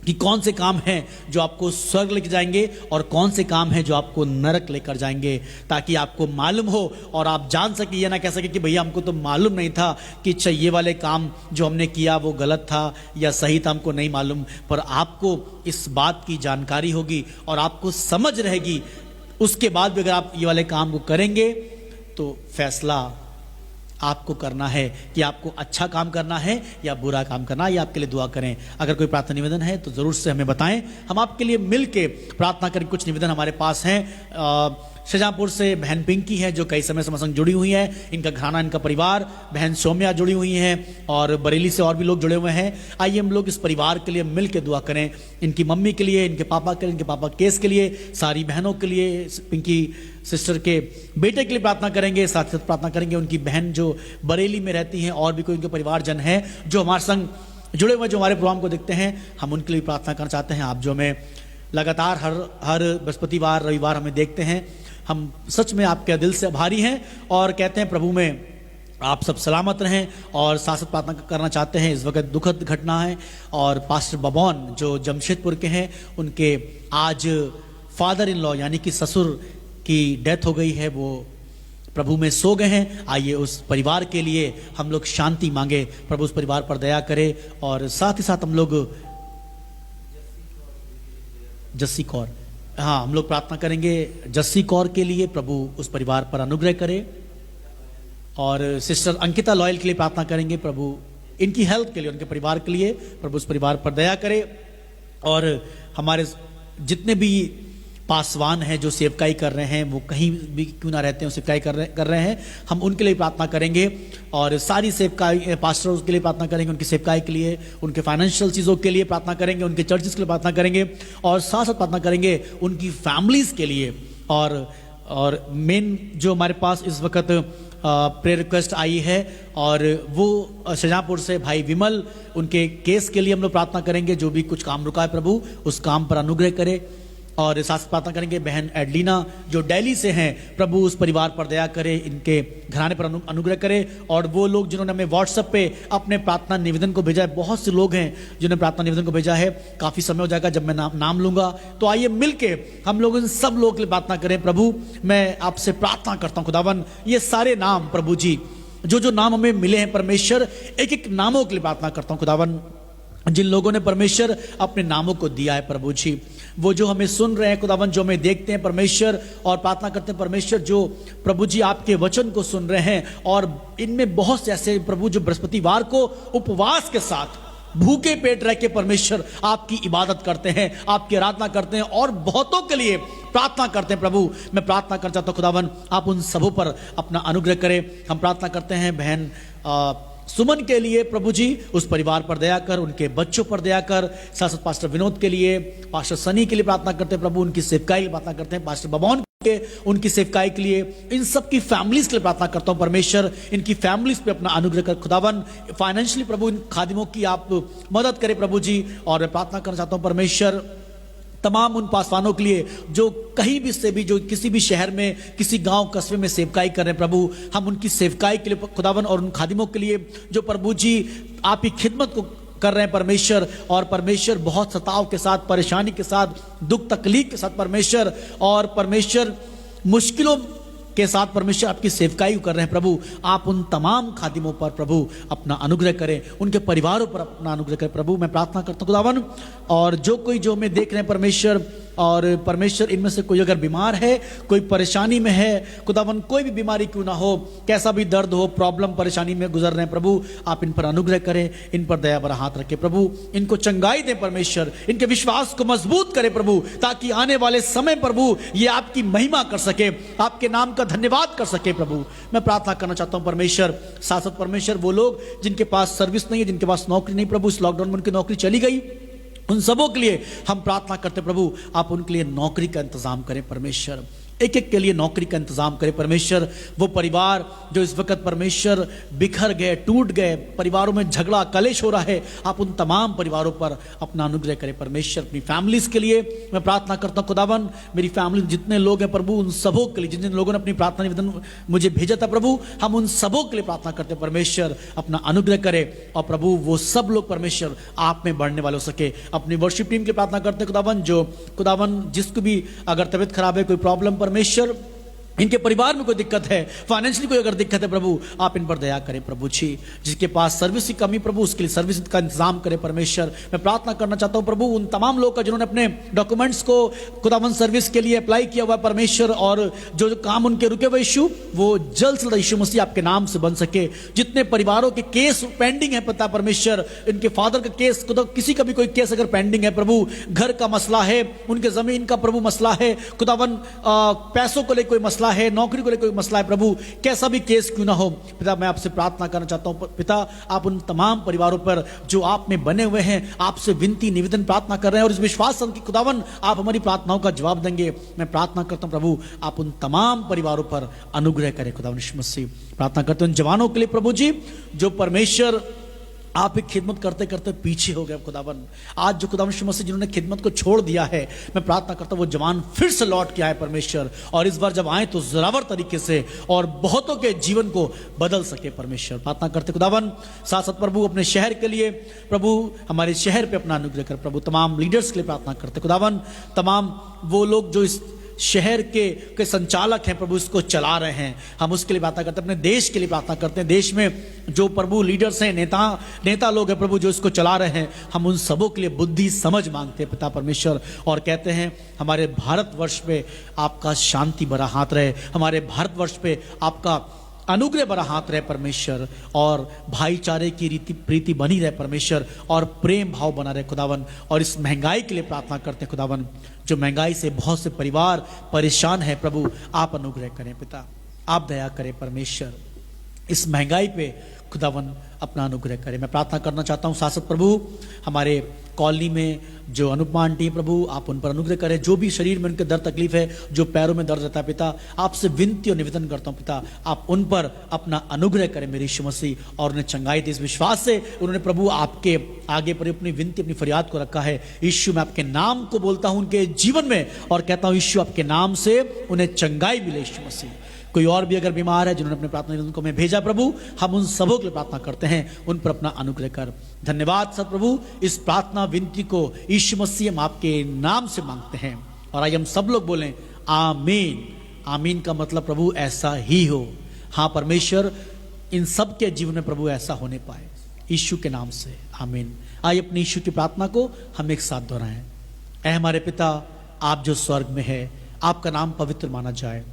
कि कौन से काम हैं जो आपको स्वर्ग लेकर जाएंगे और कौन से काम हैं जो आपको नरक लेकर जाएंगे, ताकि आपको मालूम हो और आप जान सके, ये ना कह सके कि भैया हमको तो मालूम नहीं था कि ये वाले काम जो हमने किया वो गलत था या सही था, हमको नहीं मालूम। पर आपको इस बात की जानकारी होगी और आपको समझ रहेगी। उसके बाद भी अगर आप ये वाले काम को करेंगे तो फैसला आपको करना है कि आपको अच्छा काम करना है या बुरा काम करना है, या आपके लिए दुआ करें। अगर कोई प्रार्थना निवेदन है तो जरूर से हमें बताएं, हम आपके लिए मिलके प्रार्थना करें। कुछ निवेदन हमारे पास हैं। शाहजहांपुर से बहन पिंकी है जो कई समय से हमारे संग जुड़ी हुई है, इनका घराना, इनका परिवार। बहन सौम्या जुड़ी हुई हैं और बरेली से और भी लोग जुड़े हुए हैं। आइए हम लोग इस परिवार के लिए मिल के दुआ करें, इनकी मम्मी के लिए, इनके पापा के लिए, इनके पापा केस के लिए, सारी बहनों के लिए, पिंकी सिस्टर के बेटे के लिए प्रार्थना करेंगे। साथ साथ प्रार्थना करेंगे उनकी बहन जो बरेली में रहती हैं और भी कोई उनके परिवारजन हैं जो हमारे संग जुड़े हुए, जो हमारे प्रोग्राम को देखते हैं। हम उनके लिए प्रार्थना करना चाहते हैं। आप जो हमें लगातार हर बृहस्पतिवार रविवार हमें देखते हैं, हम सच में आपके दिल से आभारी हैं और कहते हैं प्रभु में आप सब सलामत रहें। और साथ साथ प्रार्थना करना चाहते हैं, इस वक्त दुखद घटना है और पास्टर बबौन जो जमशेदपुर के हैं, उनके आज फादर इन लॉ यानी कि ससुर की डेथ हो गई है, वो प्रभु में सो गए हैं। आइए उस परिवार के लिए हम लोग शांति मांगे, प्रभु उस परिवार पर दया करे। और साथ ही साथ हम लोग जस्सी कौर, हाँ, हम लोग प्रार्थना करेंगे जस्सी कौर के लिए, प्रभु उस परिवार पर अनुग्रह करे। और सिस्टर अंकिता लॉयल के लिए प्रार्थना करेंगे, प्रभु इनकी हेल्थ के लिए, उनके परिवार के लिए प्रभु उस परिवार पर दया करे। और हमारे जितने भी पासवान हैं जो सेवकाई कर रहे हैं, वो कहीं भी क्यों ना रहते हैं, सेवकाई कर रहे हैं, हम उनके लिए प्रार्थना करेंगे। और सारी सेवकाई पास्टर्स के लिए प्रार्थना करेंगे, उनकी सेवकाई के लिए, उनके फाइनेंशियल चीज़ों के लिए प्रार्थना करेंगे, उनके चर्चेस के लिए प्रार्थना करेंगे और साथ साथ प्रार्थना करेंगे उनकी फैमिलीज़ के लिए। और मेन जो हमारे पास इस वक्त प्रेयर रिक्वेस्ट आई है और वो शाहजहांपुर से भाई विमल, उनके केस के लिए हम लोग प्रार्थना करेंगे। जो भी कुछ काम रुका है प्रभु उस काम पर अनुग्रह करे। और साथ प्रार्थना करेंगे बहन एडलिना जो दिल्ली से हैं, प्रभु उस परिवार पर दया करे, इनके घराने पर अनुग्रह करे। और वो लोग जिन्होंने हमें व्हाट्सएप पे अपने प्रार्थना निवेदन को भेजा है, बहुत से लोग हैं जिन्होंने प्रार्थना निवेदन को भेजा है, काफ़ी समय हो जाएगा जब मैं नाम लूंगा। तो आइए मिलके हम लोग इन सब लोगों के लिए प्रार्थना करें। प्रभु मैं आपसे प्रार्थना करता हूँ खुदावन, ये सारे नाम प्रभु जी जो नाम हमें मिले हैं परमेश्वर, एक एक नामों के लिए प्रार्थना करता हूँ खुदावन, जिन लोगों ने परमेश्वर अपने नामों को दिया है प्रभु जी, वो जो हमें सुन रहे हैं खुदावन, जो हमें देखते हैं परमेश्वर और प्रार्थना करते हैं परमेश्वर, जो प्रभु जी आपके वचन को सुन रहे हैं। और इनमें बहुत से ऐसे प्रभु जो बृहस्पतिवार को उपवास के साथ भूखे पेट रह के परमेश्वर आपकी इबादत करते हैं, आपकी आराधना करते हैं और बहुतों के लिए प्रार्थना करते हैं। प्रभु मैं प्रार्थना कर चाहता हूँ खुदावन, आप उन सबों पर अपना अनुग्रह करें। हम प्रार्थना करते हैं बहन सुमन के लिए, प्रभु जी उस परिवार पर दया कर, उनके बच्चों पर दया कर। साथ साथ पास्टर विनोद के लिए, पास्टर सनी के लिए प्रार्थना करते हैं प्रभु, उनकी सेवकाई प्रार्थना करते हैं। पास्टर बबौन के उनकी सेवकाई के लिए, इन सब की फैमिलीज के लिए प्रार्थना करता हूं परमेश्वर, इनकी फैमिलीज पे अपना अनुग्रह कर खुदावन। फाइनेंशियली प्रभु इन खादिमों की आप मदद करें प्रभु जी। और मैं प्रार्थना करना चाहता हूं परमेश्वर तमाम उन पासवानों के लिए जो कहीं भी से भी, जो किसी भी शहर में, किसी गांव कस्बे में सेवकाई कर रहे हैं प्रभु, हम उनकी सेवकाई के लिए खुदावन और उन खादिमों के लिए जो प्रभु जी आपकी खिदमत को कर रहे हैं परमेश्वर। और परमेश्वर बहुत सताव के साथ, परेशानी के साथ, दुख तकलीफ के साथ परमेश्वर, और परमेश्वर मुश्किलों के साथ परमेश्वर आपकी सेवकाई कर रहे हैं प्रभु, आप उन तमाम खादिमों पर प्रभु अपना अनुग्रह करें, उनके परिवारों पर अपना अनुग्रह करें प्रभु। मैं प्रार्थना करता हूं खुदावन, और जो कोई जो हमें देख रहे हैं परमेश्वर और परमेश्वर इनमें से कोई अगर बीमार है, कोई परेशानी में है, खुदावन कोई भी बीमारी क्यों ना हो, कैसा भी दर्द हो, प्रॉब्लम परेशानी में गुजर रहे हैं प्रभु, आप इन पर अनुग्रह करें, इन पर दया भरा हाथ रखें प्रभु, इनको चंगाई दें परमेश्वर, इनके विश्वास को मजबूत करें प्रभु, ताकि आने वाले समय प्रभु ये आपकी महिमा कर सके, आपके नाम का धन्यवाद कर सके प्रभु। मैं प्रार्थना करना चाहता हूं परमेश्वर, साथ साथ परमेश्वर वो लोग जिनके पास सर्विस नहीं है, जिनके पास नौकरी नहीं प्रभु, इस लॉकडाउन में उनकी नौकरी चली गई, उन सबों के लिए हम प्रार्थना करते प्रभु, आप उनके लिए नौकरी का इंतजाम करें परमेश्वर, एक एक के लिए नौकरी का इंतजाम करें परमेश्वर। वो परिवार जो इस वक्त परमेश्वर बिखर गए, टूट गए, परिवारों में झगड़ा कलेश हो रहा है, आप उन तमाम परिवारों पर अपना अनुग्रह करें परमेश्वर। अपनी फैमिलीज के लिए मैं प्रार्थना करता हूँ खुदावन, मेरी फैमिली जितने लोग हैं प्रभु, उन सबों के लिए, जिन जिन लोगों ने अपनी प्रार्थना निवेदन मुझे भेजा था प्रभु, हम उन सबों के लिए प्रार्थना करते हैं परमेश्वर, अपना अनुग्रह करें। और प्रभु वो सब लोग परमेश्वर आप में बढ़ने वाले हो सके। अपनी वर्शिप टीम की प्रार्थना करते हैं खुदावन, जो खुदावन जिसको भी अगर तबीयत खराब है, कोई प्रॉब्लम परमेश्वर, इनके परिवार में कोई दिक्कत है, फाइनेंशियली कोई अगर दिक्कत है प्रभु, आप इन पर दया करें प्रभु जी। जिसके पास सर्विस की कमी प्रभु, उसके लिए सर्विस का इंतजाम करें परमेश्वर। मैं प्रार्थना करना चाहता हूं प्रभु उन तमाम लोग का जिन्होंने अपने डॉक्यूमेंट्स को खुदावन सर्विस के लिए अप्लाई किया हुआ परमेश्वर, और जो काम उनके रुके हुए इशू वो जल्द से जल्द यीशु मसीह आपके नाम से बन सके। जितने परिवारों के केस पेंडिंग है पता परमेश्वर, इनके फादर का केस, किसी का भी कोई केस अगर पेंडिंग है प्रभु, घर का मसला है, उनके जमीन का प्रभु मसला है, खुदावन पैसों को लेकर कोई मसला है, नौकरी को लेकर कोई मसला है प्रभु, कैसा भी केस क्यों ना हो पिता, मैं आपसे प्रार्थना करना चाहता हूं पिता, आप उन तमाम परिवारों पर जो आप में बने हुए हैं, आपसे विनती निवेदन प्रार्थना कर रहे हैं, और इस विश्वास की खुदावन आप हमारी प्रार्थनाओं का जवाब देंगे। मैं प्रार्थना करता हूं प्रभु, आप उन तमाम परिवारों पर अनुग्रह करें खुदावन यीशु मसीह। प्रार्थना करते हैं उन जवानों के लिए प्रभु जी, जो परमेश्वर आप एक खिदमत करते करते पीछे हो गए खुदावन, आज जो खुदावन यीशु मसीह जिन्होंने खिदमत को छोड़ दिया है, मैं प्रार्थना करता हूं वो जवान फिर से लौट के आए परमेश्वर, और इस बार जब आए तो जरावर तरीके से और बहुतों के जीवन को बदल सके परमेश्वर। प्रार्थना करते खुदावन, साथ साथ प्रभु अपने शहर के लिए प्रभु, हमारे शहर पे अपना अनुग्रह कर प्रभु, तमाम लीडर्स के लिए प्रार्थना करते खुदावन, तमाम वो लोग जो इस शहर के संचालक हैं प्रभु, इसको चला रहे हैं, हम उसके लिए प्रार्थना करते हैं। अपने देश के लिए प्रार्थना करते हैं, देश में जो प्रभु लीडर्स हैं, नेता लोग हैं प्रभु, जो इसको चला रहे हैं, हम उन सबों के लिए बुद्धि समझ मांगते हैं पिता परमेश्वर, और कहते हैं हमारे भारतवर्ष पे आपका शांति भरा हाथ रहे, हमारे भारतवर्ष पे आपका अनुग्रह भरा हाथ रहे परमेश्वर, और भाईचारे की रीति प्रीति बनी रहे परमेश्वर, और प्रेम भाव बना रहे खुदावन। और इस महंगाई के लिए प्रार्थना करते हैं खुदावन, जो महंगाई से बहुत से परिवार परेशान है प्रभु, आप अनुग्रह करें पिता, आप दया करें परमेश्वर, इस महंगाई पे खुदावन अपना अनुग्रह करें। मैं प्रार्थना करना चाहता हूँ साथ साथ प्रभु, हमारे कॉलोनी में जो अनुपमा आंटी है प्रभु, आप उन पर अनुग्रह करें, जो भी शरीर में उनके दर्द तकलीफ है, जो पैरों में दर्द रहता है पिता, आपसे विनती और निवेदन करता हूँ पिता, आप उन पर अपना अनुग्रह करें मेरे यीशु मसीह, और उन्हें चंगाई दे। इस विश्वास से उन्होंने प्रभु आपके आगे पर अपनी विनती, अपनी फरियाद को रखा है। यीशु मैं आपके नाम को बोलता हूँ उनके जीवन में, और कहता हूँ यीशु आपके नाम से उन्हें चंगाई मिले यीशु मसीह। कोई और भी अगर बीमार है, जिन्होंने अपने प्रार्थना निवेदन को मैं भेजा प्रभु, हम उन सबों के लिए प्रार्थना करते हैं, उन पर अपना अनुग्रह कर। धन्यवाद सर प्रभु, इस प्रार्थना विनती को यीशु मसीह हम आपके नाम से मांगते हैं, और आइए हम सब लोग बोलें आमीन। आमीन का मतलब प्रभु ऐसा ही हो। हाँ परमेश्वर, इन सब के जीवन में प्रभु ऐसा होने पाए, यीशु के नाम से आमीन। आइए अपनी यीशु की प्रार्थना को हम एक साथ दोहराएं। ऐ हमारे पिता, आप जो स्वर्ग में है, आपका नाम पवित्र माना जाए,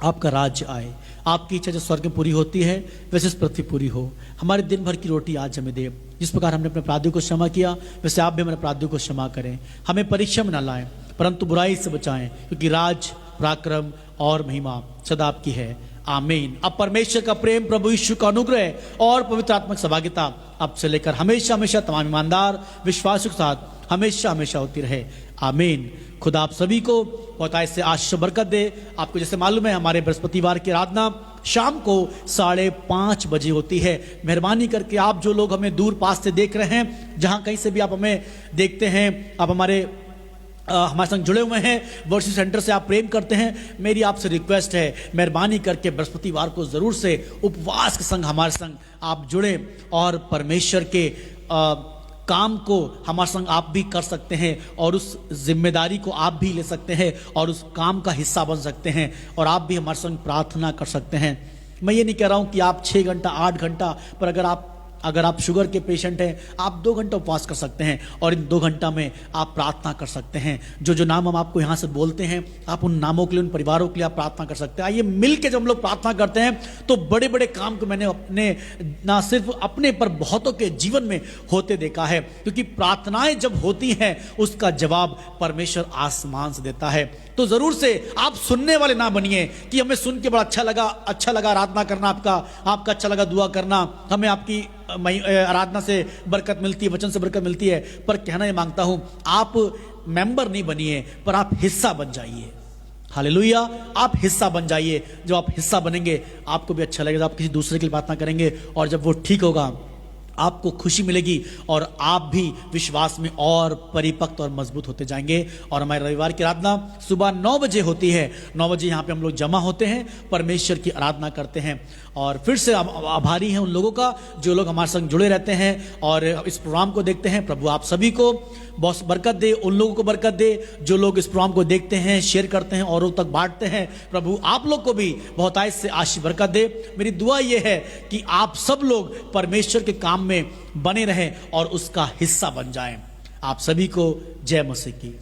आपका राज्य आए, आपकी इच्छा जो स्वर्ग में पूरी होती है वैसे इस पृथ्वी पूरी हो। हमारे दिन भर की रोटी आज हमें दे, जिस प्रकार हमने अपने अपराधियों को क्षमा किया वैसे आप भी हमारे अपराधियों को क्षमा करें। हमें परीक्षा में न लाएं, परंतु बुराई से बचाएं, क्योंकि राज, पराक्रम और महिमा सदा आपकी है, आमीन। अब परमेश्वर का प्रेम, प्रभु यीशु का अनुग्रह और पवित्र आत्मिक सहभागिता अब से लेकर हमेशा हमेशा तमाम ईमानदार विश्वासियों के साथ हमेशा हमेशा होती रहे, आमीन। खुदा आप सभी को बहुत से आशीष बरकत दे। आपको जैसे मालूम है, हमारे बृहस्पतिवार की आराधना शाम को 5:30 बजे होती है। मेहरबानी करके आप जो लोग हमें दूर पास से देख रहे हैं, जहां कहीं से भी आप हमें देखते हैं, आप हमारे संग जुड़े हुए हैं, वर्शिप सेंटर से आप प्रेम करते हैं, मेरी आपसे रिक्वेस्ट है, मेहरबानी करके बृहस्पतिवार को जरूर से उपवास के संग हमारे संग आप जुड़े, और परमेश्वर के काम को हमारे संग आप भी कर सकते हैं, और उस जिम्मेदारी को आप भी ले सकते हैं, और उस काम का हिस्सा बन सकते हैं, और आप भी हमारे संग प्रार्थना कर सकते हैं। मैं ये नहीं कह रहा हूँ कि आप 6 घंटा 8 घंटा, पर अगर आप अगर आप शुगर के पेशेंट हैं, आप 2 घंटा उपवास कर सकते हैं और इन 2 घंटा में आप प्रार्थना कर सकते हैं। जो जो नाम हम आपको यहाँ से बोलते हैं, आप उन नामों के लिए, उन परिवारों के लिए आप प्रार्थना कर सकते हैं। आइए मिल के जब हम लोग प्रार्थना करते हैं तो बड़े बड़े काम को मैंने अपने, ना सिर्फ अपने पर, बहुतों के जीवन में होते देखा है। क्योंकि प्रार्थनाएं जब होती हैं उसका जवाब परमेश्वर आसमान से देता है। तो जरूर से आप सुनने वाले ना बनिए कि हमें सुन के बड़ा अच्छा लगा आराधना करना, आपका अच्छा लगा दुआ करना, हमें आपकी आराधना से बरकत मिलती है, वचन से बरकत मिलती है। पर कहना ये मांगता हूं, आप मेंबर नहीं बनिए, पर आप हिस्सा बन जाइए। हालेलुया, आप हिस्सा बन जाइए। जब आप हिस्सा बनेंगे आपको भी अच्छा लगेगा, आप किसी दूसरे के लिए प्रार्थना करेंगे और जब वो ठीक होगा आपको खुशी मिलेगी और आप भी विश्वास में और परिपक्व और मजबूत होते जाएंगे। और हमारे रविवार की आराधना सुबह 9 बजे होती है। 9 बजे यहाँ पे हम लोग जमा होते हैं, परमेश्वर की आराधना करते हैं। और फिर से आभारी हैं उन लोगों का जो लोग हमारे संग जुड़े रहते हैं और इस प्रोग्राम को देखते हैं। प्रभु आप सभी को बहुत बरकत दे, उन लोगों को बरकत दे जो लोग इस प्रोग्राम को देखते हैं, शेयर करते हैं, औरों तक बांटते हैं। प्रभु आप लोग को भी बहुत आयत से आशीष बरकत दे। मेरी दुआ यह है कि आप सब लोग परमेश्वर के काम में बने रहें और उसका हिस्सा बन जाएं। आप सभी को जय मसीह की।